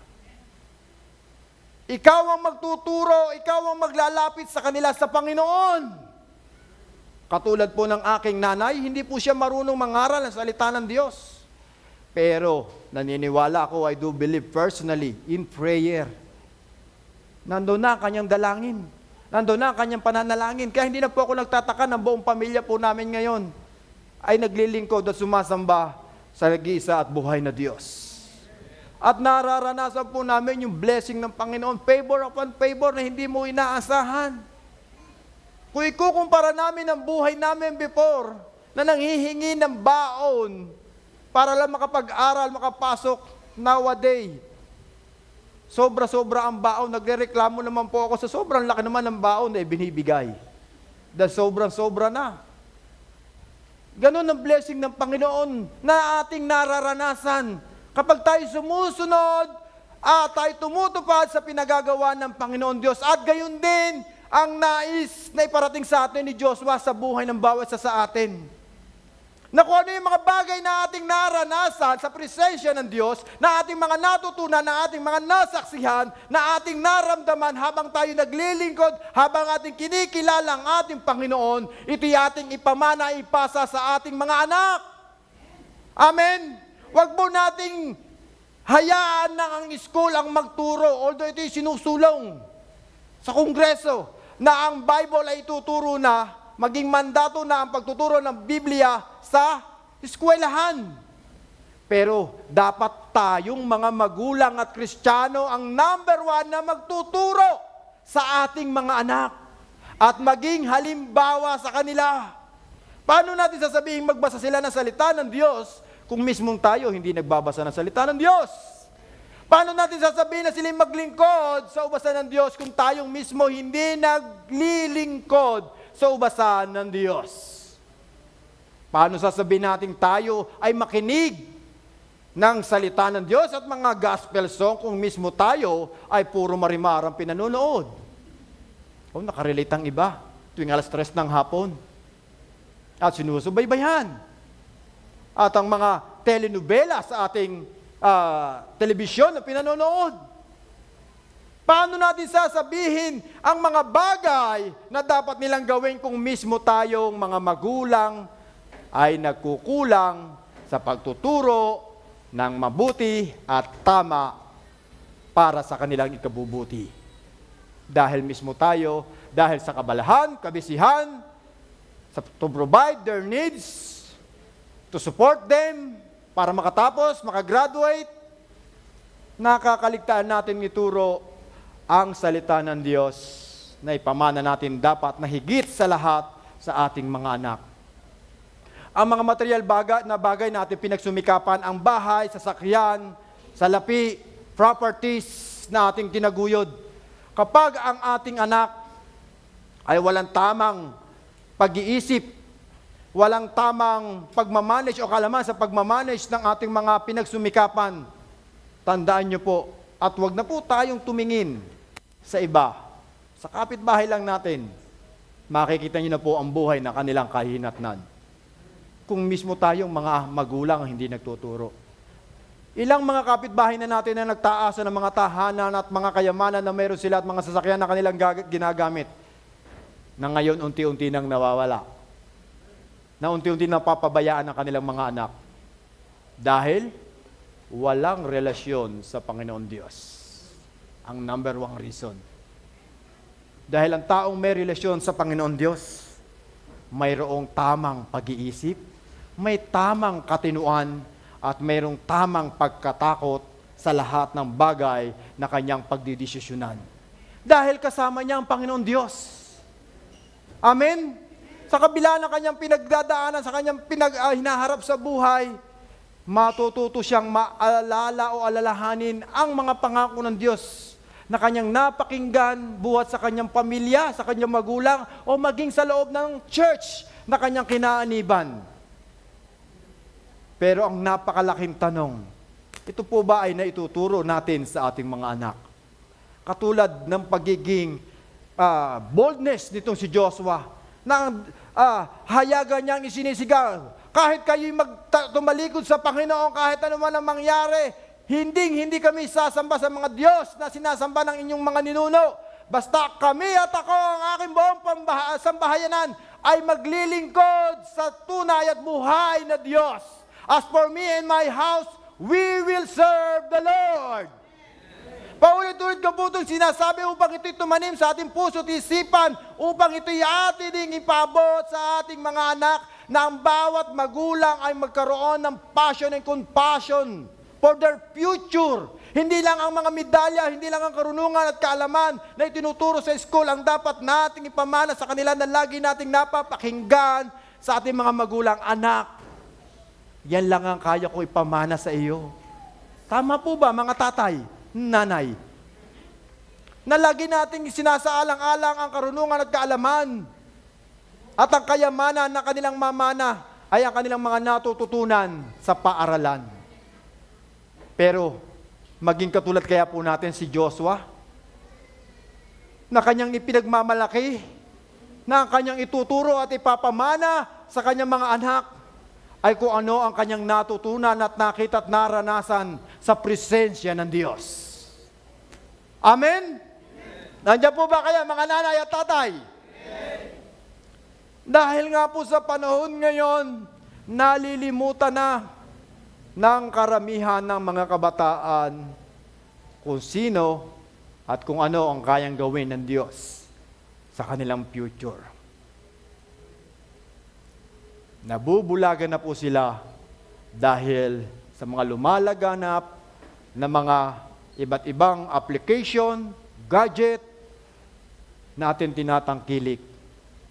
Ikaw ang magtuturo, ikaw ang maglalapit sa kanila sa Panginoon. Katulad po ng aking nanay, hindi po siya marunong mangaral ng salita ng Diyos. Pero naniniwala ako, I do believe personally in prayer. Nandoon na ang kanyang dalangin. Nandoon na ang kanyang pananalangin. Kaya hindi na po ako nagtataka ng buong pamilya po namin ngayon ay naglilingkod at sumasamba sa nag-iisa at buhay na Diyos. At nararanasan po namin yung blessing ng Panginoon, favor upon favor na hindi mo inaasahan. Kung ikukumpara namin ang buhay namin before, na nanghihingi ng baon para lang makapag-aral, makapasok nowadays, sobra-sobra ang baon. Nagrereklamo naman po ako sa sobrang laki naman ng baon na binibigay. Dahil sobrang-sobra na. Ganon ang blessing ng Panginoon na ating nararanasan. Kapag tayo sumusunod at tayo tumutupad sa pinagagawa ng Panginoon Diyos. At gayon din ang nais na iparating sa atin ni Joshua sa buhay ng bawat isa sa atin. Na kung ano yung mga bagay na ating naranasan sa presensya ng Diyos, na ating mga natutunan, na ating mga nasaksihan, na ating naramdaman habang tayo naglilingkod, habang ating kinikilala ang ating Panginoon, ito'y ating ipamana, ipasa sa ating mga anak. Amen? Huwag mo nating hayaan na ang school ang magturo, although ito'y sinusulong sa Kongreso, na ang Bible ay ituturo na, maging mandato na ang pagtuturo ng Biblia sa eskwelahan. Pero dapat tayong mga magulang at Kristiyano ang number one na magtuturo sa ating mga anak at maging halimbawa sa kanila. Paano natin sasabihin magbasa sila ng salita ng Diyos kung mismong tayo hindi nagbabasa ng salita ng Diyos? Paano natin sasabihin na sila maglingkod sa ubasan ng Diyos kung tayong mismo hindi naglilingkod sa ubasan ng Diyos? Paano sasabihin natin tayo ay makinig ng salita ng Diyos at mga gospel song kung mismo tayo ay puro marimarang pinanonood? O, nakarelate ang iba tuwing 3:00 ng hapon at sinusubaybayan. At ang mga telenovela sa ating telebisyon na pinanonood. Paano natin sasabihin ang mga bagay na dapat nilang gawin kung mismo tayong mga magulang ay nagkukulang sa pagtuturo ng mabuti at tama para sa kanilang ikabubuti? Dahil mismo tayo, dahil sa kabalahan, kabisihan, to provide their needs, to support them, para makatapos, makagraduate, nakakaligtaan natin ituro ang salita ng Diyos na ipamana natin dapat na higit sa lahat sa ating mga anak. Ang mga material bagay natin pinagsumikapan, ang bahay, sasakyan, salapi, properties na ating tinaguyod. Kapag ang ating anak ay walang tamang pag-iisip, walang tamang pagmamanage o kalaman sa pagmamanage ng ating mga pinagsumikapan, tandaan nyo po, at wag na po tayong tumingin sa iba. Sa kapitbahay lang natin, makikita nyo na po ang buhay na kanilang kahinatnan. Kung mismo tayong mga magulang hindi nagtuturo. Ilang mga kapitbahay na natin na nagtaasa ng mga tahanan at mga kayamanan na mayroon sila at mga sasakyan na kanilang ginagamit, na ngayon unti-unti nang nawawala. Na unti-unti napapabayaan ang kanilang mga anak. Dahil walang relasyon sa Panginoon Diyos. Ang number one reason. Dahil ang taong may relasyon sa Panginoon Diyos, mayroong tamang pag-iisip, may tamang katinuan, at mayroong tamang pagkatakot sa lahat ng bagay na kanyang pagdidesisyonan. Dahil kasama niya ang Panginoon Diyos. Amen? Sa kabila ng kanyang pinagdadaanan, sa kanyang hinaharap sa buhay, matututo siyang maalala o alalahanin ang mga pangako ng Diyos na kanyang napakinggan buhat sa kanyang pamilya, sa kanyang magulang, o maging sa loob ng church na kanyang kinaaniban. Pero ang napakalaking tanong, ito po ba ay naituturo natin sa ating mga anak? Katulad ng pagiging boldness nitong si Joshua, na hayagan niyang isinisigaw, kahit kayo'y tumalikod sa Panginoon, kahit ano man ang mangyari, hindi kami sasamba sa mga Diyos na sinasamba ng inyong mga ninuno. Basta kami at ako, ang aking buong sambahayanan, ay maglilingkod sa tunay at buhay na Diyos. As for me and my house, we will serve the Lord. Paulit-ulit ko po itong sinasabi upang ito'y tumanim sa ating puso at isipan, upang ito'y ating ipabot sa ating mga anak, na ang bawat magulang ay magkaroon ng passion and compassion for their future. Hindi lang ang mga medalya, hindi lang ang karunungan at kaalaman na itinuturo sa school ang dapat nating ipamana sa kanila na lagi nating napapakinggan sa ating mga magulang. Anak, yan lang ang kaya ko ipamana sa iyo. Tama po ba mga tatay, nanay? Na lagi nating sinasaalang-alang ang karunungan at kaalaman at ang kayamanan na kanilang mamana ay ang kanilang mga natututunan sa paaralan. Pero maging katulad kaya po natin si Joshua, na kanyang ipinagmamalaki, na ang kanyang ituturo at ipapamana sa kanyang mga anak ay kung ano ang kanyang natutunan at nakita at naranasan sa presensya ng Diyos. Amen? Nandiyan po ba kaya mga nanay at tatay? Amen. Dahil nga po sa panahon ngayon, nalilimutan na ng karamihan ng mga kabataan kung sino at kung ano ang kayang gawin ng Diyos sa kanilang future. Nabubulagan na po sila dahil sa mga lumalaganap na mga iba't ibang application, gadget na atin tinatangkilik.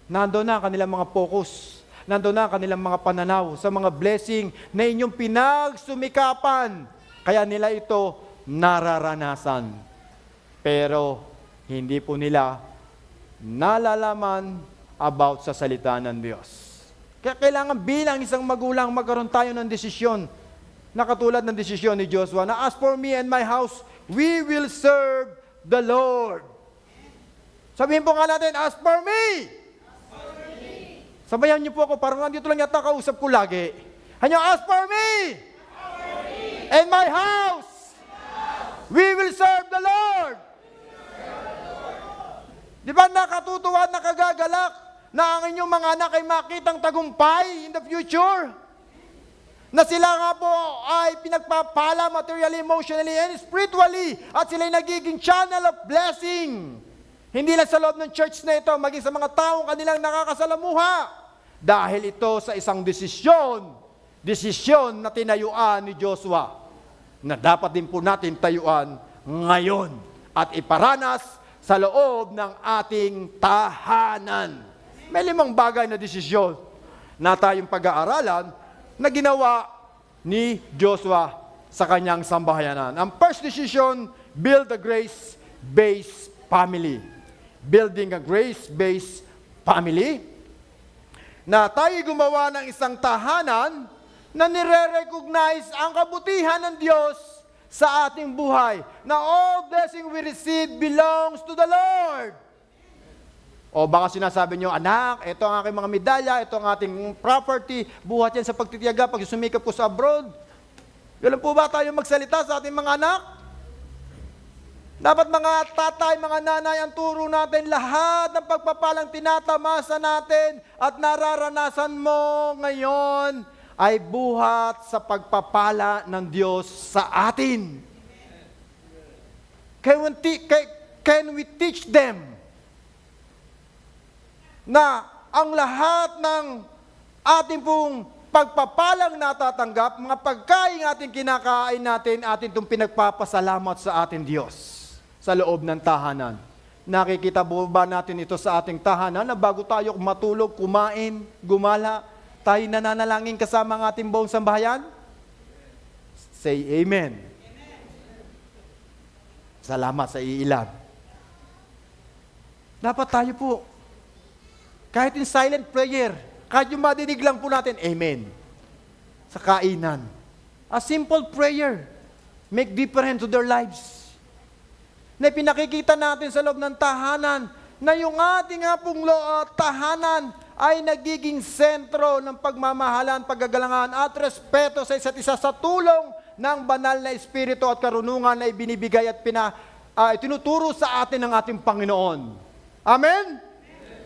Nandoon na ang kanilang mga focus, nandoon na ang kanilang mga pananaw sa mga blessing na inyong pinagsumikapan. Kaya nila ito nararanasan. Pero hindi po nila nalalaman about sa salita ng Diyos. Kaya kailangan bilang isang magulang magkaroon tayo ng desisyon na katulad ng desisyon ni Joshua na as for me and my house, we will serve the Lord. Sabihin po nga natin, as for me! Sabayan niyo po ako, parang nandito lang yata kausap ko lagi. Hanyo, as for me! And my house! We will serve the Lord! Di ba nakatutuwa at nakagagalak na ang inyong mga anak ay makitang tagumpay in the future? Na sila nga po ay pinagpapala materially, emotionally, and spiritually, at sila ay nagiging channel of blessing. Hindi lang sa loob ng church na ito, maging sa mga taong kanilang nakakasalamuha. Dahil ito sa isang desisyon na tinayuan ni Joshua, na dapat din po natin tayuan ngayon at iparanas sa loob ng ating tahanan. May 5 bagay na desisyon na tayong pag-aaralan na ginawa ni Joshua sa kanyang sambahayanan. Ang first decision, build a grace-based family. Building a grace-based family, na tayo gumawa ng isang tahanan na nire-recognize ang kabutihan ng Diyos sa ating buhay, na all blessing we receive belongs to the Lord. O baka sinasabi nyo, anak, ito ang aking mga medalya, ito ang ating property, buhat yan sa pagtitiyaga, pag sumikap ko sa abroad. Ganun po ba tayo magsalita sa ating mga anak? Dapat mga tatay, mga nanay, ang turo natin lahat ng pagpapalang tinatamasa natin at nararanasan mo ngayon ay buhat sa pagpapala ng Diyos sa atin. Can we teach them na ang lahat ng ating pong pagpapalang natatanggap, mga pagkain ating kinakain natin, atin itong pinagpapasalamat sa ating Diyos sa loob ng tahanan. Nakikita ba natin ito sa ating tahanan na bago tayo matulog, kumain, gumala, tayo nananalangin kasama ang ating buong sambahayan? Say amen. Salamat sa iilan. Dapat tayo po, kahit in silent prayer, kahit yung madinig lang po natin, amen. Sa kainan. A simple prayer, make difference to their lives. Na pinakikita natin sa loob ng tahanan, na yung ating tahanan ay nagiging sentro ng pagmamahalan, paggagalangan at respeto sa isa't isa sa tulong ng banal na Espiritu at karunungan na ibinibigay at tinuturo sa atin ng ating Panginoon. Amen?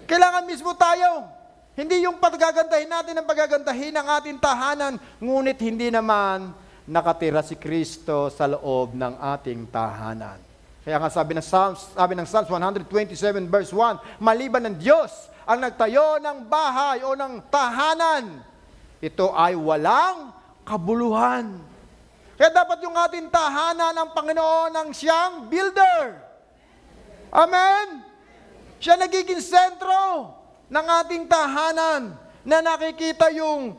Kailangan mismo tayo. Hindi yung paggagandahin natin ang paggagandahin ng ating tahanan, ngunit hindi naman nakatira si Kristo sa loob ng ating tahanan. Kaya nga sabi ng Psalms 127 verse 1, maliban ng Diyos ang nagtayo ng bahay o ng tahanan, ito ay walang kabuluhan. Kaya dapat yung ating tahanan ng Panginoon ang siyang builder. Amen? Siya nagiging sentro ng ating tahanan na nakikita yung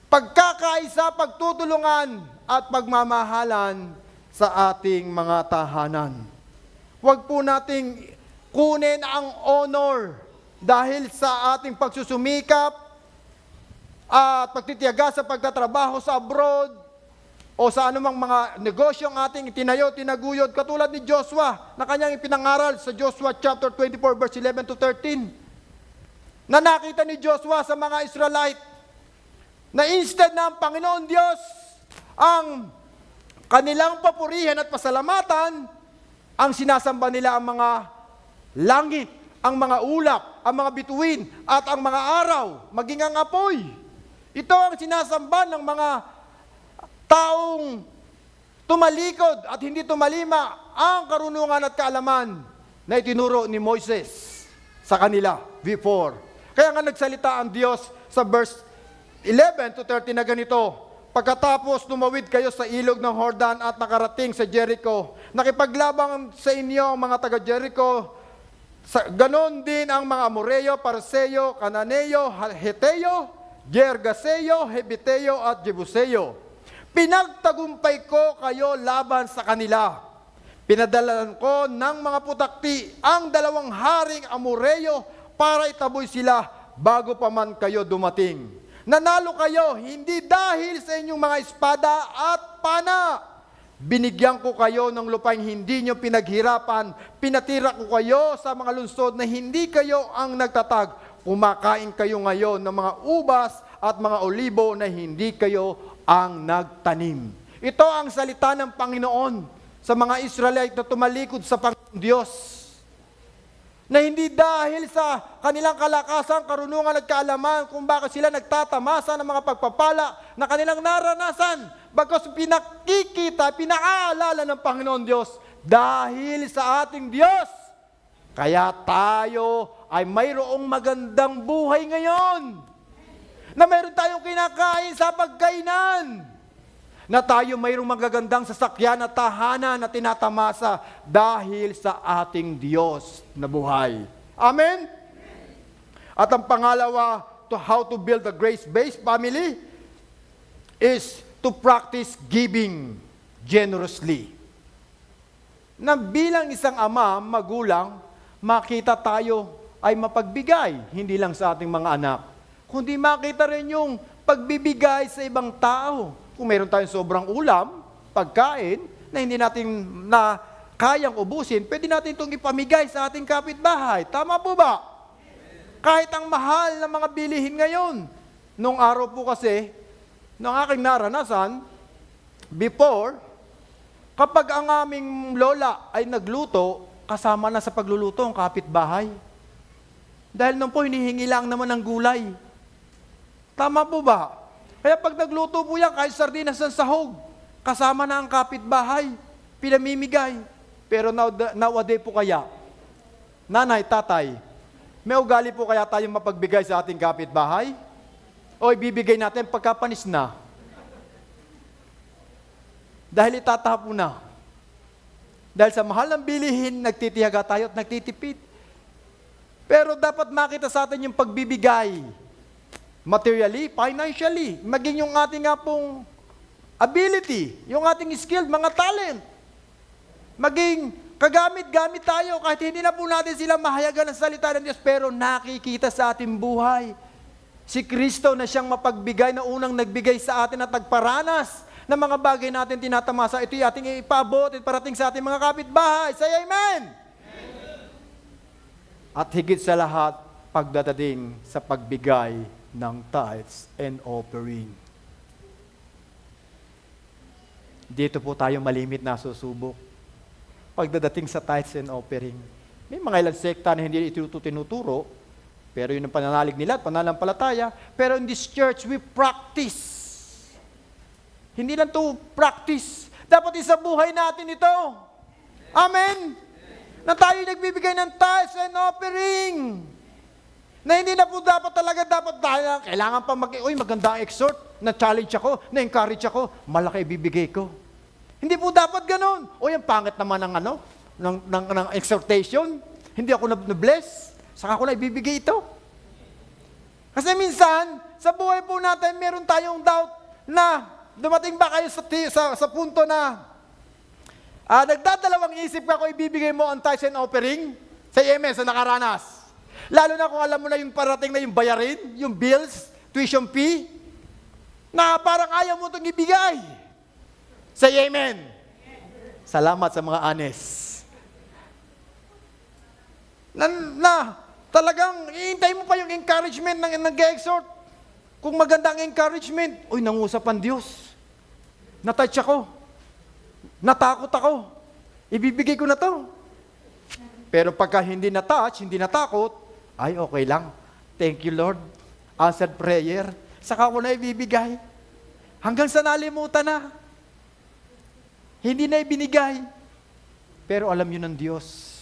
pagkakaisa, pagtutulungan at pagmamahalan sa ating mga tahanan. Huwag po nating kunin ang honor dahil sa ating pagsusumikap at pagtitiyaga sa pagtatrabaho sa abroad o sa anumang mga negosyo ang ating itinayo, tinaguyod, katulad ni Joshua na kanyang ipinangaral sa Joshua chapter 24 verse 11 to 13. Na nakita ni Joshua sa mga Israelite na instead na ang Panginoon Diyos ang kanilang papurihan at pasalamatan, ang sinasamba nila ang mga langit, ang mga ulap, ang mga bituin, at ang mga araw, maging ang apoy. Ito ang sinasamba ng mga taong tumalikod at hindi tumalima ang karunungan at kaalaman na itinuro ni Moises sa kanila before. Kaya nga nagsalita ang Diyos sa verse 11 to 13 na ganito, pagkatapos tumawid kayo sa ilog ng Jordan at nakarating sa Jericho, nakipaglabang sa inyo ang mga taga-Jericho, ganon din ang mga Amoreo, Parseo, Cananeo, Heteo, Gergaseo, Hebiteo at Jebuseo. Pinagtagumpay ko kayo laban sa kanila. Pinadalan ko ng mga putakti ang 2 haring Amoreo para itaboy sila bago pa man kayo dumating. Nanalo kayo hindi dahil sa inyong mga espada at pana. Binigyan ko kayo ng lupaing hindi nyo pinaghirapan. Pinatira ko kayo sa mga lungsod na hindi kayo ang nagtatag. Kumakain kayo ngayon ng mga ubas at mga olibo na hindi kayo ang nagtanim. Ito ang salita ng Panginoon sa mga Israelite na tumalikod sa Panginoon Diyos. Na hindi dahil sa kanilang kalakasan, karunungan at kaalaman kung bakit sila nagtatamasa ng mga pagpapala na kanilang naranasan. Bagkus pinakikita, pinaalala ng Panginoon Diyos dahil sa ating Diyos. Kaya tayo ay mayroong magandang buhay ngayon. Na mayroon tayong kinakain sa pagkainan. Na tayo mayroong magagandang sasakyan at tahanan na tinatamasa dahil sa ating Diyos na buhay. Amen? At ang pangalawa, to how to build a grace-based family is to practice giving generously. Na bilang isang ama, magulang, makita tayo ay mapagbigay, hindi lang sa ating mga anak, kundi makita rin yung pagbibigay sa ibang tao. Kung meron tayong sobrang ulam, pagkain, na hindi natin na kayang ubusin, pwede natin itong ipamigay sa ating kapitbahay. Tama po ba? Kahit ang mahal ng mga bilihin ngayon. Nung araw po kasi, nung aking naranasan, before, kapag ang aming lola ay nagluto, kasama na sa pagluluto ang kapitbahay. Dahil nung po, hinihingi lang naman ng gulay. Tama po ba? Kaya pag nagluto po yan, kahit sardinas ng sahog, kasama na ang kapitbahay, pinamimigay. Pero nowadays po kaya, nanay, tatay, may ugali po kaya tayong mapagbigay sa ating kapitbahay? O ibibigay natin pagkapanis na? Dahil itatapon na. Dahil sa mahal ng bilihin, nagtitiyaga tayo at nagtitipid. Pero dapat makita sa atin yung pagbibigay. Materially, financially, maging yung ating nga pong ability, yung ating skill, mga talent. Maging kagamit-gamit tayo kahit hindi na po natin sila mahayagan ng salita ng Diyos, pero nakikita sa ating buhay. Si Kristo na siyang mapagbigay na unang nagbigay sa atin at nagparanas ng mga bagay natin tinatamasa. Ito'y ating ipaabot at parating sa ating mga kapitbahay. Say amen! At higit sa lahat, pagdadating sa pagbigay ng tithes and offering. Dito po tayo malimit na susubok. Pagdadating sa tithes and offering. May mga ilang sekta na hindi ito tinuturo, pero yun ang pananalig nila at pananampalataya. Pero in this church, we practice. Hindi lang to practice. Dapat isabuhay natin ito. Amen? Na tayo nagbibigay ng tithes and offering. Na hindi na po dapat tayo, kailangan pa maganda ang exhort, na-challenge ako, na-encourage ako, malaki ibibigay ko. Hindi po dapat ganun. Ang pangit naman ng exhortation. Hindi ako na-bless, saka ako na ibibigay ito. Kasi minsan, sa buhay po natin, meron tayong doubt na dumating ba kayo sa punto na nagdadalawang isip ka kung ibibigay mo ang tithes and offering? Sa EMS na nakaranas. Lalo na kung alam mo na yung parating na yung bayarin, yung bills, tuition fee, na parang ayaw mo itong ibigay. Say amen. Salamat sa mga honest. Na talagang iintay mo pa yung encouragement ng nag-exhort. Kung maganda ang encouragement, nangusap ang Diyos. Natouch ako. Natakot ako. Ibibigay ko na to. Pero pagka hindi na-touch, hindi natakot, okay lang. Thank you, Lord. Answered prayer. Saka ko na ibibigay. Hanggang sa nalimutan na. Hindi na ibinigay. Pero alam yun ng Diyos.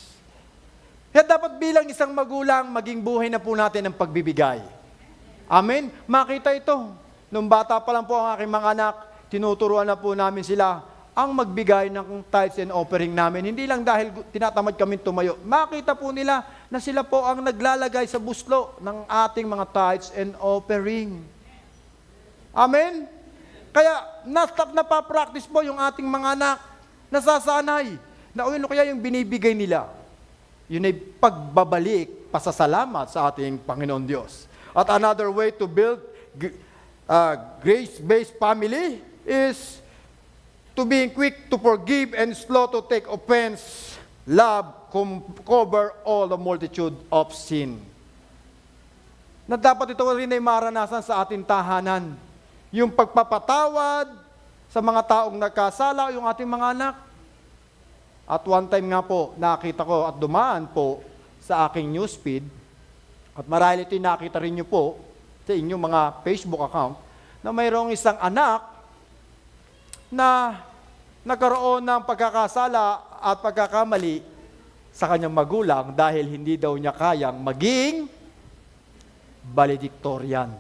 Kaya dapat bilang isang magulang, maging buhay na po natin ang pagbibigay. Amen? Makita ito. Nung bata pa lang po ang aking mga anak, tinuturuan na po namin sila ang magbigay ng tithes and offering namin. Hindi lang dahil tinatamad kami tumayo. Makita po nila na sila po ang naglalagay sa buslo ng ating mga tithes and offering. Amen? Kaya napapractice po yung ating mga anak. Nasasanay. Na ano kaya yung binibigay nila? Yun ay pagbabalik, pasasalamat sa ating Panginoon Diyos. At another way to build grace-based family is to being quick to forgive and slow to take offense. Love cover all the multitude of sin. Na dapat ito rin ay maranasan sa ating tahanan. Yung pagpapatawad sa mga taong nagkasala, yung ating mga anak. At one time nga po, nakita ko at dumaan po sa aking newsfeed, at marahil ito nakita rin nyo po sa inyong mga Facebook account, na mayroong isang anak na nagkaroon ng pagkakasala at pagkakamali sa kanyang magulang dahil hindi daw niya kayang maging valedictorian.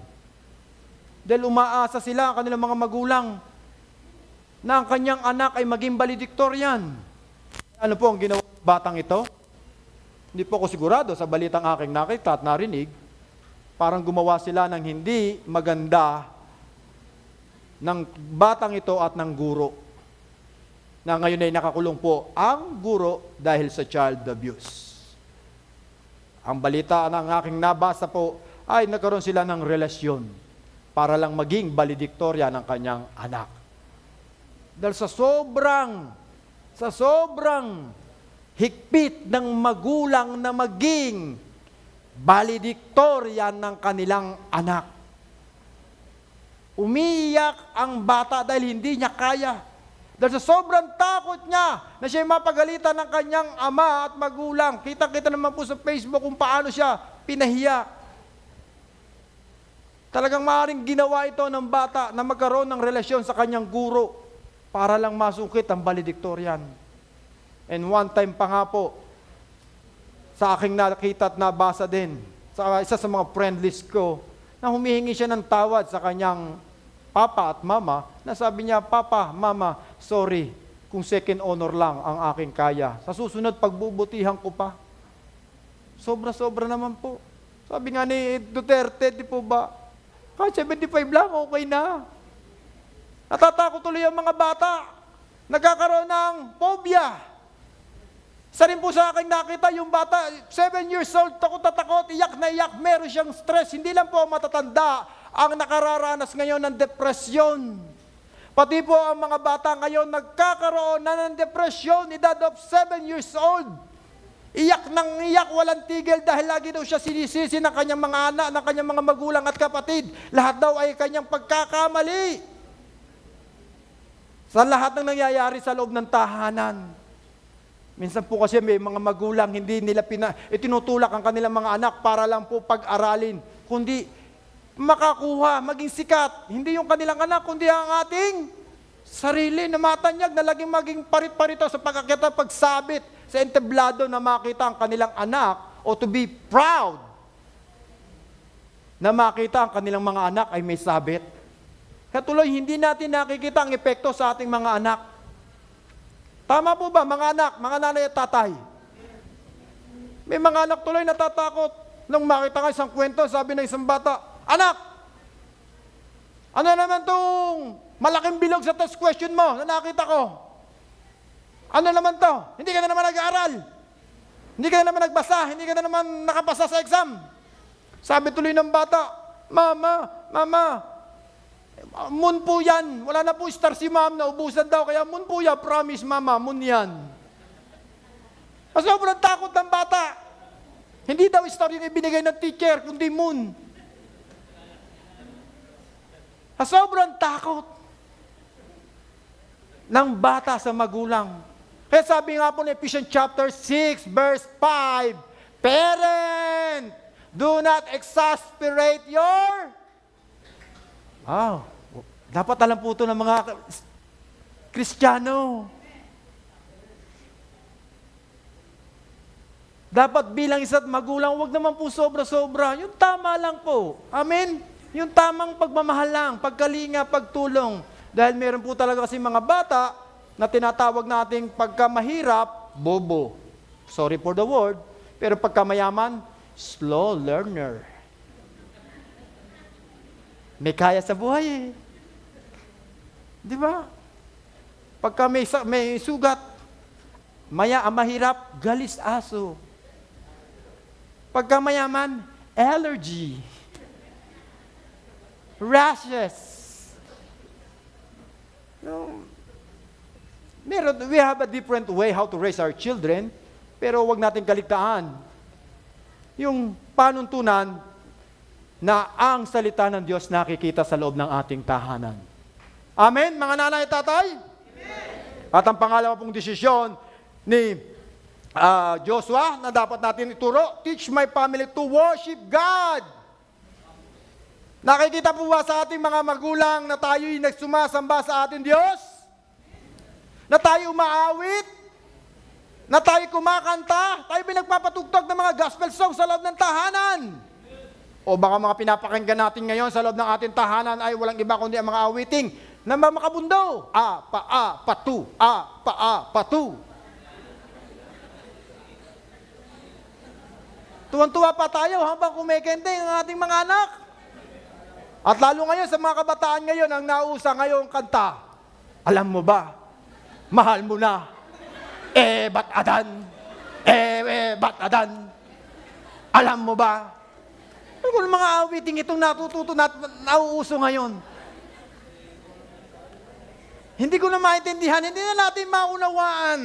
Dahil umaasa sila ang kanilang mga magulang na ang kanyang anak ay maging valedictorian. Ano po ang ginawa ng batang ito? Hindi po ako sigurado sa balitang aking nakita at narinig, parang gumawa sila ng hindi maganda ng batang ito at ng guro. Na ngayon ay nakakulong po ang guro dahil sa child abuse. Ang balita ng aking nabasa po ay nagkaroon sila ng relasyon para lang maging valedictorian ng kanyang anak. Dahil sa sobrang higpit ng magulang na maging valedictorian ng kanilang anak. Umiiyak ang bata dahil hindi niya kaya. Dahil sa sobrang takot niya na siya mapagalitan ng kanyang ama at magulang. Kita-kita naman po sa Facebook kung paano siya pinahiya. Talagang maaaring ginawa ito ng bata na magkaroon ng relasyon sa kanyang guro para lang masungkit ang valedictorian. And one time pa nga po, sa aking nakita at nabasa din, sa isa sa mga friend list ko, na humihingi siya ng tawad sa kanyang papa at mama, na sabi niya, Papa, Mama, sorry, kung second honor lang ang aking kaya. Sa susunod, pagbubutihan ko pa. Sobra-sobra naman po. Sabi nga ni Duterte, di po ba? Kahit 75 lang, okay na. Natatakot tuloy ang mga bata. Nagkakaroon ng phobia. Isa rin po sa akin nakita yung bata, 7 years old, takot na takot, iyak na iyak, meron siyang stress. Hindi lang po matatanda ang nakararanas ngayon ng depresyon. Pati po ang mga bata ngayon nagkakaroon na ng depresyon, edad of 7 years old. Iyak nang iyak, walang tigil dahil lagi daw siya sinisisi ng kanyang mga anak, ng kanyang mga magulang at kapatid. Lahat daw ay kanyang pagkakamali. Sa lahat ng nangyayari sa loob ng tahanan. Minsan po kasi may mga magulang, hindi nila itinutulak ang kanilang mga anak para lang po pag-aralin, kundi makakuha, maging sikat. Hindi yung kanilang anak, kundi ang ating sarili na matanyag, na laging maging parit-parito sa pagkakita, pagsabit sa entablado na makita ang kanilang anak, o to be proud na makita ang kanilang mga anak ay may sabit. Kaya tuloy, hindi natin nakikita ang epekto sa ating mga anak. Tama po ba, mga anak, mga nanay at tatay? May mga anak tuloy natatakot. Nung makita ka isang kwento, sabi ng isang bata, "Anak, ano naman tong malaking bilog sa test question mo na nakita ko? Ano naman to? Hindi ka na naman nag-aaral. Hindi ka na naman nagbasa. Hindi ka na naman nakapasa sa exam." Sabi tuloy ng bata, Mama, moon po yan. Wala na po star si ma'am, naubusan daw. Kaya moon po yan, promise mama, moon yan." Sobrang takot ng bata. Hindi daw star yung ibinigay ng teacher, kundi moon. Sobrang takot ng bata sa magulang. Kaya sabi nga po ng Ephesians chapter 6, verse 5, "Parent, do not exasperate your..." Dapat alam po ito ng mga Kristiyano. Dapat bilang isa't magulang, wag naman po sobra-sobra. Yung tama lang po. Amen? Yung tamang pagmamahal lang, pagkalinga, pagtulong. Dahil meron po talaga kasi mga bata na tinatawag nating pagka mahirap, bobo. Sorry for the word. Pero pagka mayaman, slow learner. May kaya sa buhay eh. Di ba? Pagka may sugat, mahirap, galis aso. Pagka mayaman, allergy. Rashes. We have a different way how to raise our children, pero wag natin kaligtaan yung panuntunan na ang salita ng Diyos nakikita sa loob ng ating tahanan. Amen, mga nanay at tatay? Amen. At ang pangalawa pong desisyon ni Joshua na dapat natin ituro, teach my family to worship God. Nakikita po ba sa ating mga magulang na tayo'y nagsumasamba sa ating Diyos? Na tayo umaawit? Na tayo kumakanta? Tayo nagpapatugtog ng mga gospel songs sa loob ng tahanan? O baka mga pinapakinggan natin ngayon sa loob ng ating tahanan ay walang iba kundi ang mga awiting na makabundo. Patu. Patu. Tuwan-tuwa pa tayo habang kumikente ang ating mga anak. At lalo ngayon sa mga kabataan ngayon, ang nauusa ngayong kanta. Alam mo ba, mahal mo na. Ba't adan? Ba't adan? Alam mo ba? Kung mga awiting itong natututo na nauuso ngayon. Hindi ko na maintindihan, hindi na natin maunawaan.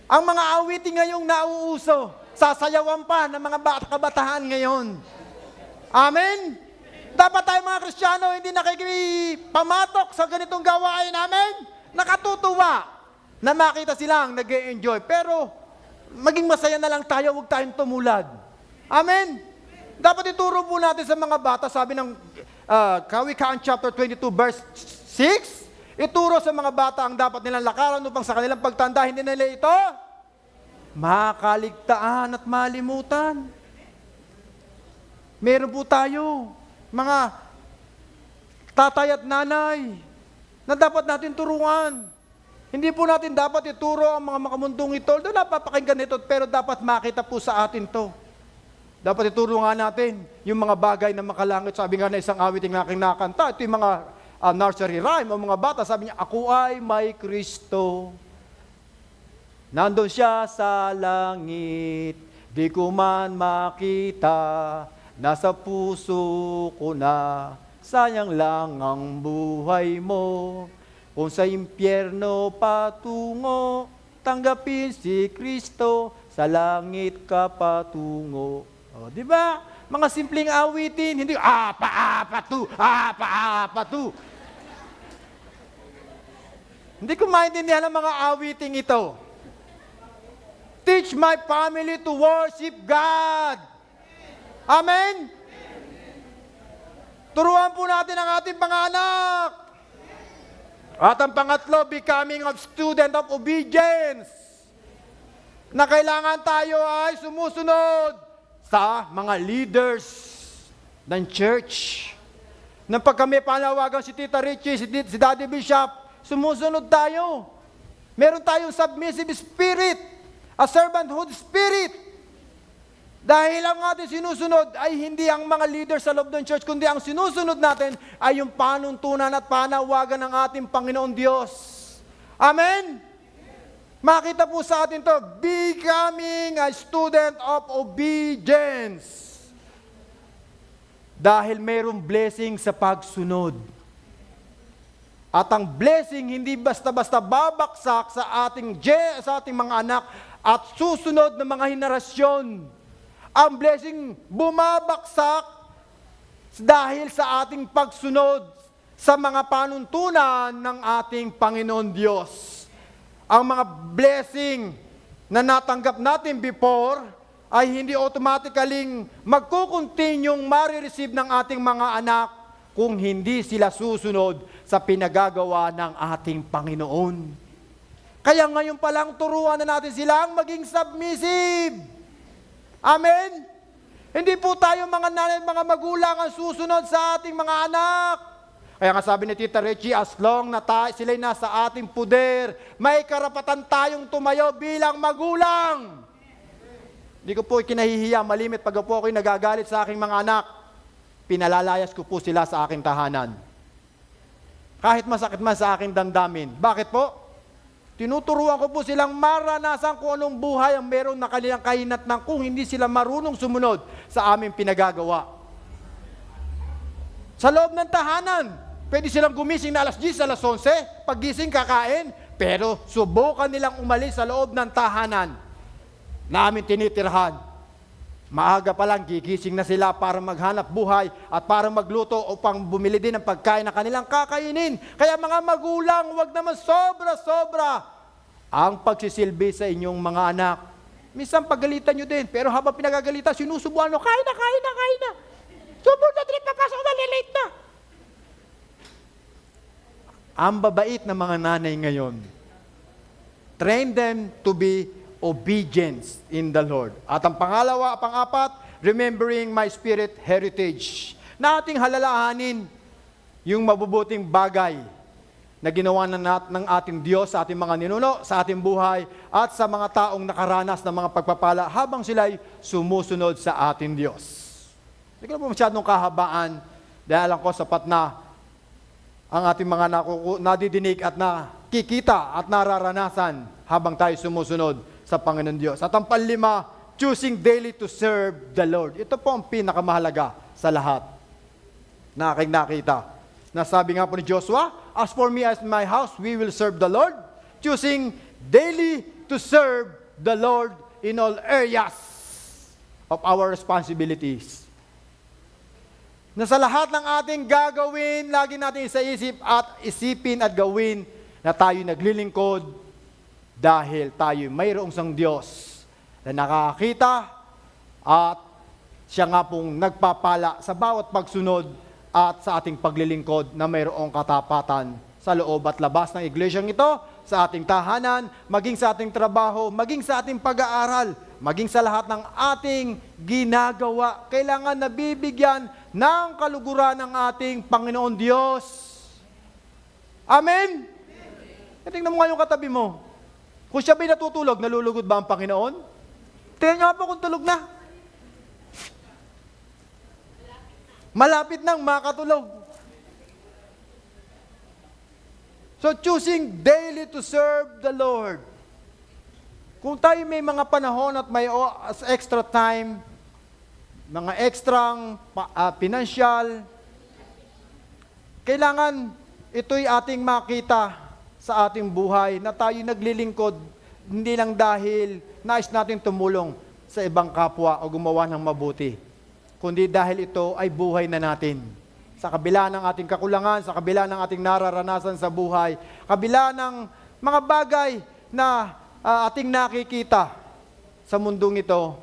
Ang mga awiting ngayong nauuso, sasayawan pa ng mga kabataan ngayon. Amen? Dapat tayo mga Kristiyano, hindi nakikipamatok sa ganitong gawain namin. Nakatutuwa na makita silang nag-e-enjoy. Pero maging masaya na lang tayo, huwag tayong tumulad. Amen? Dapat ituro po natin sa mga bata, sabi ng Kawikaan chapter 22 verse 6, ituro sa mga bata ang dapat nilang lakaran upang sa kanilang pagtanda, hindi nila ito makaligtaan at malimutan. Meron po tayo, mga tatay at nanay, na dapat natin turuan. Hindi po natin dapat ituro ang mga makamundong ito. Although napapakinggan ito, pero dapat makita po sa atin to. Dapat ituro nga natin yung mga bagay na makalangit. Sabi nga na isang awiting aking nakanta, ito yung mga nursery rhyme o mga bata. Sabi niya, ako ay may Kristo. Nandun siya sa langit, di ko man makita, nasa puso ko na, sayang lang ang buhay mo. Kung sa impyerno patungo, tanggapin si Kristo, sa langit ka patungo. O, di ba? Mga simpleng awitin, hindi, apa-apa-tu. Hindi ko maintindihan ang mga awiting ito. Teach my family to worship God. Amen? Turuan po natin ang ating panganak. At ang pangatlo, becoming a student of obedience. Na kailangan tayo ay sumusunod sa mga leaders ng church. Nang pag kami panawagan si Tita Richie, si Daddy Bishop, sumusunod tayo. Meron tayong submissive spirit, a servanthood spirit. Dahil ang ating sinusunod ay hindi ang mga leader sa loob ng church, kundi ang sinusunod natin ay yung panuntunan at panawagan ng ating Panginoon Diyos. Amen? Makita po sa atin to, becoming a student of obedience. Dahil mayroong blessing sa pagsunod. At ang blessing hindi basta-basta babaksak sa ating mga anak at susunod na mga henerasyon. Ang blessing bumabaksak dahil sa ating pagsunod sa mga panuntunan ng ating Panginoon Diyos. Ang mga blessing na natanggap natin before ay hindi automatically magkukontinyong marireceive ng ating mga anak kung hindi sila susunod sa pinagagawa ng ating Panginoon. Kaya ngayon palang turuan na natin silang maging submissive. Amen? Hindi po tayo mga nanay, mga magulang ang susunod sa ating mga anak. Kaya nga sabi ni Tita Richie, as long na sila'y nasa ating puder, may karapatan tayong tumayo bilang magulang. Hindi ko po ikinahihiya, malimit pag po ako'y nagagalit sa aking mga anak, pinalalayas ko po sila sa aking tahanan. Kahit masakit man sa aking damdamin. Bakit po? Tinuturuan ko po silang maranasan kung anong buhay ang meron na kanilang kahinatnan kung hindi sila marunong sumunod sa aming pinagagawa. Sa loob ng tahanan, pwede silang gumising na alas 10, alas 11, paggising kakain, pero subukan nilang umalis sa loob ng tahanan na aming tinitirhan. Maaga pa lang, gigising na sila para maghanap buhay at para magluto upang bumili din ng pagkain na kanilang kakainin. Kaya mga magulang, huwag naman sobra-sobra ang pagsisilbi sa inyong mga anak. Minsan pagalitan nyo din, pero habang pinagagalitan, sinusubuan nyo, kain na. Subok na din, papasok na, late na. Ang babait na mga nanay ngayon, train them to be obedience in the Lord. At ang pang-apat, remembering my spirit heritage. Na ating halalahanin yung mabubuting bagay na ginawa ng ating Diyos sa ating mga ninuno, sa ating buhay, at sa mga taong nakaranas ng mga pagpapala habang sila'y sumusunod sa ating Diyos. Hindi ko na po masyadong kahabaan dahil alam ko sapat na ang ating mga nadidinig at nakikita at nararanasan habang tayo sumusunod sa Panginoon Diyos. At ang panlima, choosing daily to serve the Lord. Ito po ang pinakamahalaga sa lahat na aking nakita. Nasabi nga po ni Joshua, as for me as my house, we will serve the Lord. Choosing daily to serve the Lord in all areas of our responsibilities. Na sa lahat ng ating gagawin, lagi natin isipin at gawin na tayo naglilingkod dahil tayo mayroong isang Diyos na nakakita at siya nga pong nagpapala sa bawat pagsunod at sa ating paglilingkod na mayroong katapatan sa loob at labas ng iglesyang ito, sa ating tahanan, maging sa ating trabaho, maging sa ating pag-aaral, maging sa lahat ng ating ginagawa. Kailangan nabibigyan ng kaluguran ng ating Panginoon Diyos. Amen? Tingnan mo nga yung katabi mo. Kung siya ba'y natutulog, nalulugod ba ang Panginoon? Tingnan niyo nga po kung tulog na. Malapit nang makatulog. So choosing daily to serve the Lord. Kung tayo may mga panahon at may extra time, mga extrang financial, kailangan ito'y ating makita sa ating buhay na tayo naglilingkod, hindi lang dahil nais nating tumulong sa ibang kapwa o gumawa ng mabuti, kundi dahil ito ay buhay na natin. Sa kabila ng ating kakulangan, sa kabila ng ating nararanasan sa buhay, kabila ng mga bagay na ating nakikita sa mundong ito,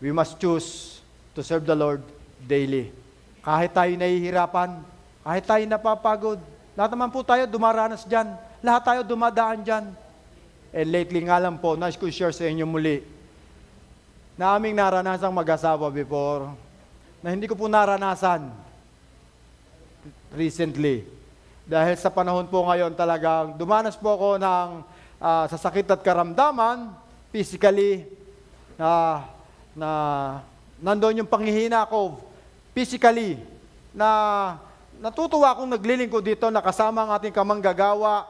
we must choose to serve the Lord daily. Kahit tayo nahihirapan, kahit tayo napapagod, lahat naman po tayo dumaranas dyan. Lahat tayo dumadaan dyan. And lately nga lang po, nais ko share sa inyo muli, na aming naranasang mag-asawa before, na hindi ko po naranasan recently. Dahil sa panahon po ngayon talagang dumanas po ako ng sa sakit at karamdaman, physically, na nandoon yung panghihina ko, physically, na natutuwa akong naglilingkod dito na kasama ang ating kamanggagawa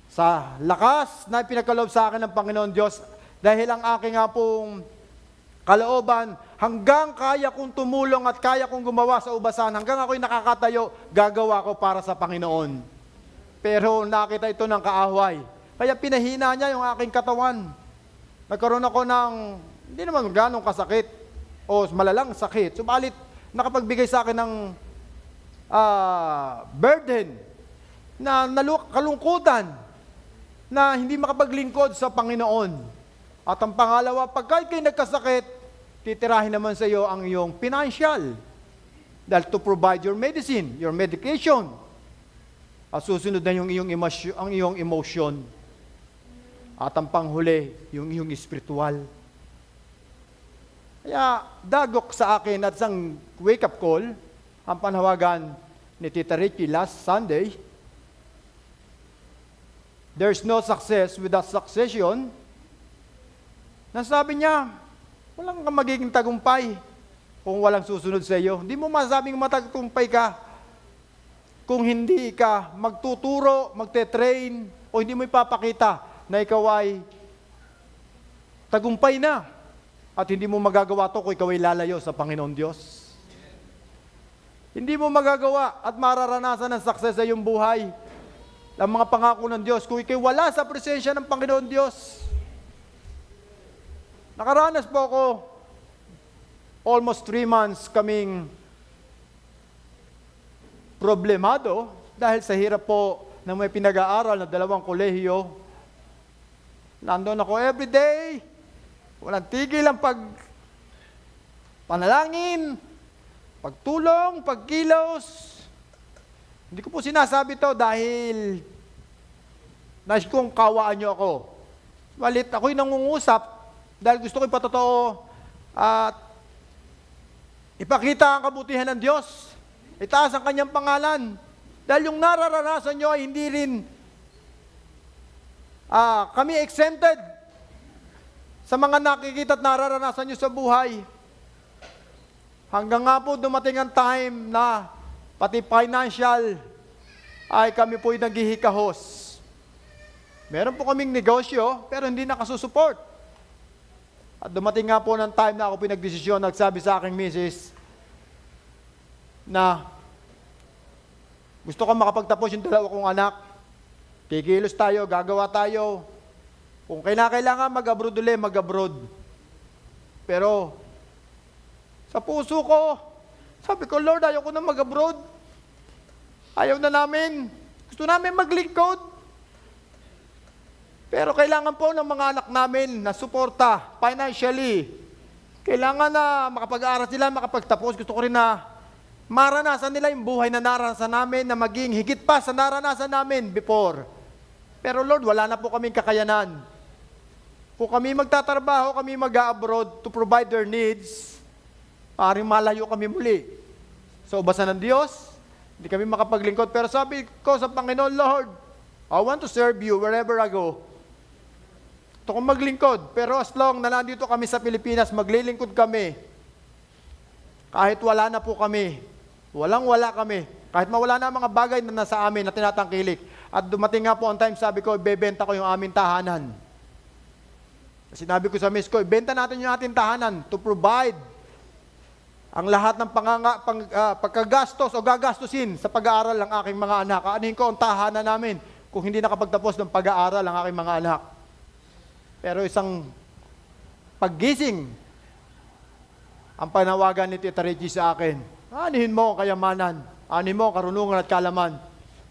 sa lakas na pinagkaloob sa akin ng Panginoon Diyos dahil ang aking nga pong kalooban hanggang kaya kong tumulong at kaya kong gumawa sa ubasan, hanggang ako'y nakakatayo, gagawa ko para sa Panginoon. Pero nakita ito ng kaaway. Kaya pinahina niya yung aking katawan. Nagkaroon ako ng, hindi naman ganong kasakit o malalang sakit. Subalit, nakapagbigay sa akin ng burden na kalungkutan na hindi makapaglingkod sa Panginoon. At ang pangalawa, pagka kayo nagkasakit, titirahin naman sa iyo ang iyong financial. Dahil to provide your medicine, your medication. At susunod na yung iyong emotion. At ang panghuli, yung iyong spiritual. Kaya dagok sa akin at isang wake-up call, ang panawagan ni Tita Ricky last Sunday, there's no success without succession. Nasabi niya, walang kang magiging tagumpay kung walang susunod sa iyo. Hindi mo masabing matagumpay ka kung hindi ka magtuturo, magte-train, o hindi mo ipapakita na ikaw ay tagumpay na. At hindi mo magagawa to kung ikaw ay lalayo sa Panginoon Diyos. Hindi mo magagawa at mararanasan ng success sa iyong buhay ang mga pangako ng Diyos kung ikaw wala sa presensya ng Panginoon Diyos. Nakaranas po ako almost 3 months kaming problemado dahil sa hirap po na may pinag-aaral na 2 kolehiyo. Nandun ako everyday, walang tigil ang panalangin, pagtulong, pagkilos. Hindi ko po sinasabi to dahil nais kong kawaan niyo ako. Walit ako'y nangungusap dahil gusto ko ipatotoo at ipakita ang kabutihan ng Diyos. Itaas ang kanyang pangalan. Dahil yung nararanasan nyo ay hindi rin kami exempted sa mga nakikita at nararanasan nyo sa buhay. Hanggang nga po dumating ang time na pati financial ay kami po'y naghihikahos. Meron po kaming negosyo pero hindi nakasusupport. At dumating nga po ng time na ako pinagdesisyon, nagsabi sa aking misis na gusto ko makapagtapos yung 2 kong anak. Kikilos tayo, gagawa tayo. Kung kailangan mag-abroad ulit, mag-abroad. Pero sa puso ko, sabi ko, Lord, ayaw ko na mag-abroad. Ayaw na namin. Gusto namin maglingkod. Pero kailangan po ng mga anak namin na suporta financially. Kailangan na makapag-aaral sila, makapagtapos. Gusto ko rin na maranasan nila yung buhay na naranasan namin, na maging higit pa sa naranasan namin before. Pero Lord, wala na po kaming kakayanan. Kung kami magtatrabaho, kami mag-abroad to provide their needs, maaaring malayo kami muli. So, basa ng Diyos, hindi kami makapaglingkod. Pero sabi ko sa Panginoon, Lord, I want to serve you wherever I go. Gusto kong maglingkod, pero as long na nandito kami sa Pilipinas, maglilingkod kami. Kahit wala na po kami, walang-wala kami, kahit mawala na ang mga bagay na nasa amin na tinatangkilik. At dumating nga po ang time, sabi ko, ibebenta ko yung aming tahanan. Sinabi ko sa miss ko, ibenta natin yung ating tahanan to provide ang lahat ng pagkagastos o gagastusin sa pag-aaral ng aking mga anak. Aanin ko ang tahanan namin kung hindi nakapagtapos ng pag-aaral ang aking mga anak. Pero isang paggising, ang panawagan ni Tita Reggie sa akin, anihin mo ang kayamanan, anihin mo ang karunungan at kalaman,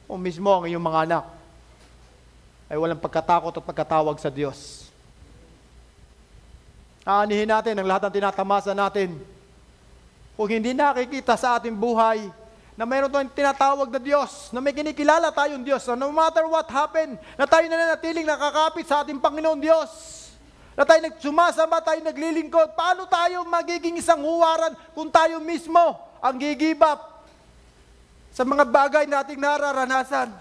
o mismo ang iyong mga anak ay walang pagkatakot at pagkatawag sa Diyos. Aanihin natin ang lahat ng tinatamasa natin. Kung hindi nakikita sa ating buhay na mayroon tayong tinatawag na Diyos, na may kinikilala tayong Diyos, na no matter what happened, na tayo nananatiling nakakapit sa ating Panginoon Diyos, na tayo sumasamba, tayo naglilingkod, paano tayo magiging isang huwaran kung tayo mismo ang gigibap sa mga bagay nating nararanasan?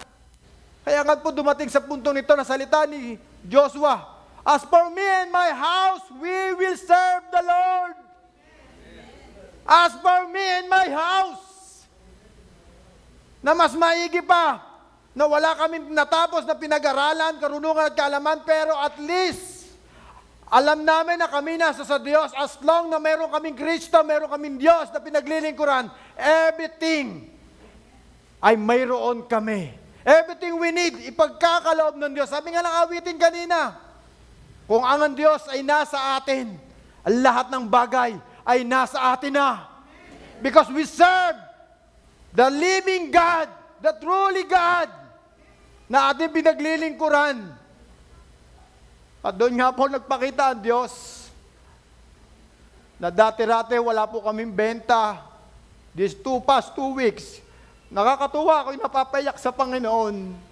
Kaya nga po dumating sa puntong nito na salita ni Joshua, "As for me and my house, we will serve the Lord." As for me and my house, na mas maigi pa, na wala kami natapos na pinag-aralan, karunungan at kaalaman, pero at least, alam namin na kami nasa sa Diyos. As long na meron kaming Kristo, meron kaming Diyos na pinaglilingkuran, everything ay mayroon kami. Everything we need, ipagkakaloob ng Diyos. Sabi nga ng awitin kanina, kung ang Diyos ay nasa atin, ang lahat ng bagay ay nasa atin na. Because we serve the living God, the truly God, na ating pinaglilingkuran. At doon nga po nagpakita ang Diyos, na dati-rate wala po kaming benta. These past 2 weeks, nakakatuwa ako'y napapayak sa Panginoon.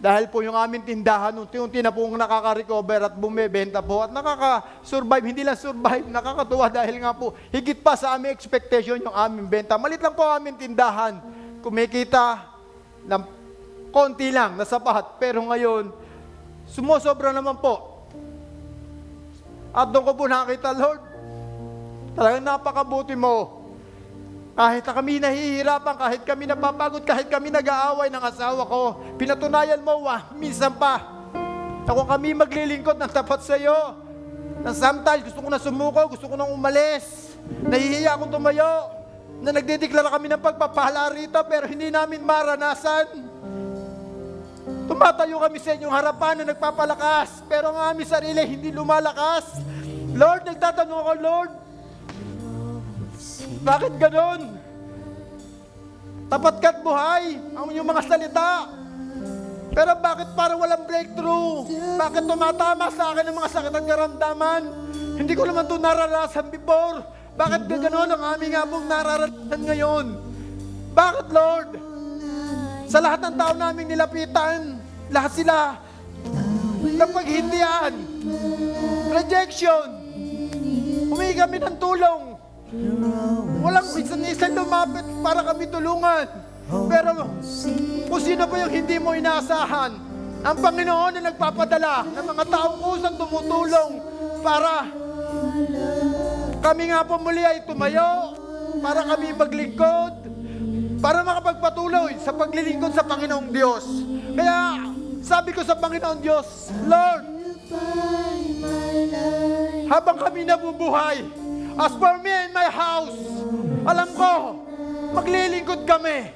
Dahil po yung aming tindahan, unti-unti na pong nakaka-recover at bumibenta po at nakaka-survive, hindi lang survive, nakakatuwa dahil nga po higit pa sa aming expectation yung aming benta. Malit lang po ang aming tindahan, kumikita ng konti lang na sapat, pero ngayon, sumusobra naman po. At doon ko po nakita, Lord, talagang napakabuti mo. Kahit na kami nahihirapan, kahit kami napapagod, kahit kami nag-aaway ng asawa ko, pinatunayan mo, minsan pa, na kung kami maglilingkod ng tapat sa iyo, na sometimes gusto ko na sumuko, gusto ko na umalis, nahihiya akong tumayo, na nagdedeklara kami ng pagpapala rito, pero hindi namin maranasan. Tumatayo kami sa inyong harapan na nagpapalakas, pero ang aming sarili hindi lumalakas. Lord, nagtatanong ako, Lord, bakit ganon? Tapat ka't buhay ang inyong mga salita. Pero bakit parang walang breakthrough? Bakit tumatama sa akin ang mga sakit at karamdaman? Hindi ko naman ito naranasan before. Bakit ganon ang aming among naranasan ngayon? Bakit, Lord? Sa lahat ng tao naming nilapitan, lahat sila napaghindian, rejection, humingi kami ng tulong. Walang isang lumapit para kami tulungan. Pero kung sino pa yung hindi mo inaasahan, ang Panginoon na nagpapadala ng mga taong kusang tumutulong para kami nga po muli ay tumayo, para kami maglingkod, para makapagpatuloy sa paglilingkod sa Panginoong Diyos. Kaya sabi ko sa Panginoong Diyos, Lord, habang kami nabubuhay, as for me and my house, alam ko, maglilingkod kami.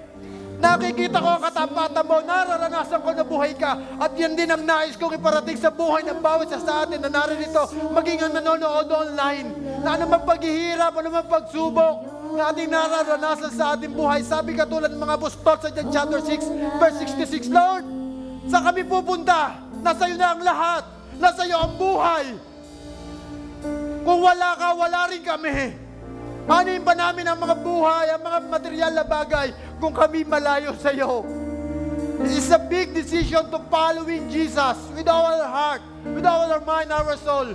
Nakikita ko ang katapatan mo, nararanasan ko na buhay ka, at yan din ang nais kong iparating sa buhay ng bawat isa sa atin na naririto, maging ang nanonood online, na anumang paghihirap, anumang pagsubok, na ating nararanasan sa ating buhay. Sabi katulad ng mga apostol sa John chapter 6, verse 66, Lord, saan kami pupunta? Nasa iyo na ang lahat. Nasa iyo ang buhay. Kung wala ka, wala rin kami. Anin pa namin ang mga buhay, ang mga material na bagay kung kami malayo sa iyo? It's a big decision to following Jesus with all our heart, with all our mind, our soul.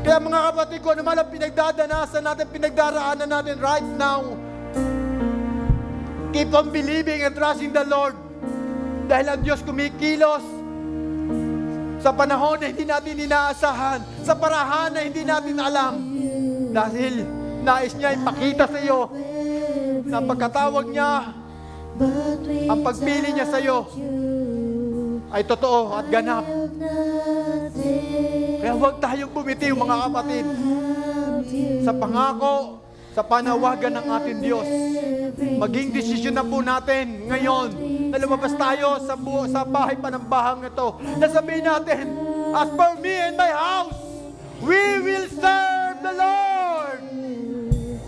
Kaya mga kapatid ko, ano man ang pinagdadanasan natin, pinagdaraanan natin right now, keep on believing and trusting the Lord. Dahil ang Diyos kumikilos sa panahon na hindi natin inaasahan, sa parahan na hindi natin alam. Dahil nais niya ipakita sa iyo na pagkatawag niya, ang pagpili niya sa iyo ay totoo at ganap. Kaya huwag tayong bumitiw, mga kapatid, sa pangako, sa panawagan ng ating Diyos. Maging desisyon na po natin ngayon na lumabas tayo sa bahay panambahang ito. Nasabihin natin, as for me and my house, we will serve the Lord.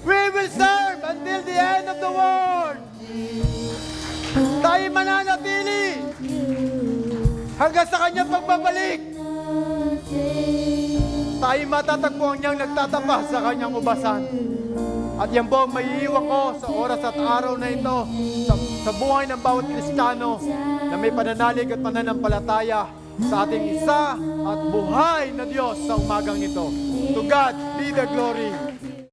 We will serve until the end of the world. Tayo mananatili hanggang sa kanyang pagbabalik. Tayo matatagpuan niyang nagtatapa sa kanyang ubasan. At yan po ang maiiwan ko sa oras at araw na ito sa buhay ng bawat Kristiyano na may pananalig at pananampalataya sa ating isa at buhay na Diyos sa umagang ito. To God be the glory.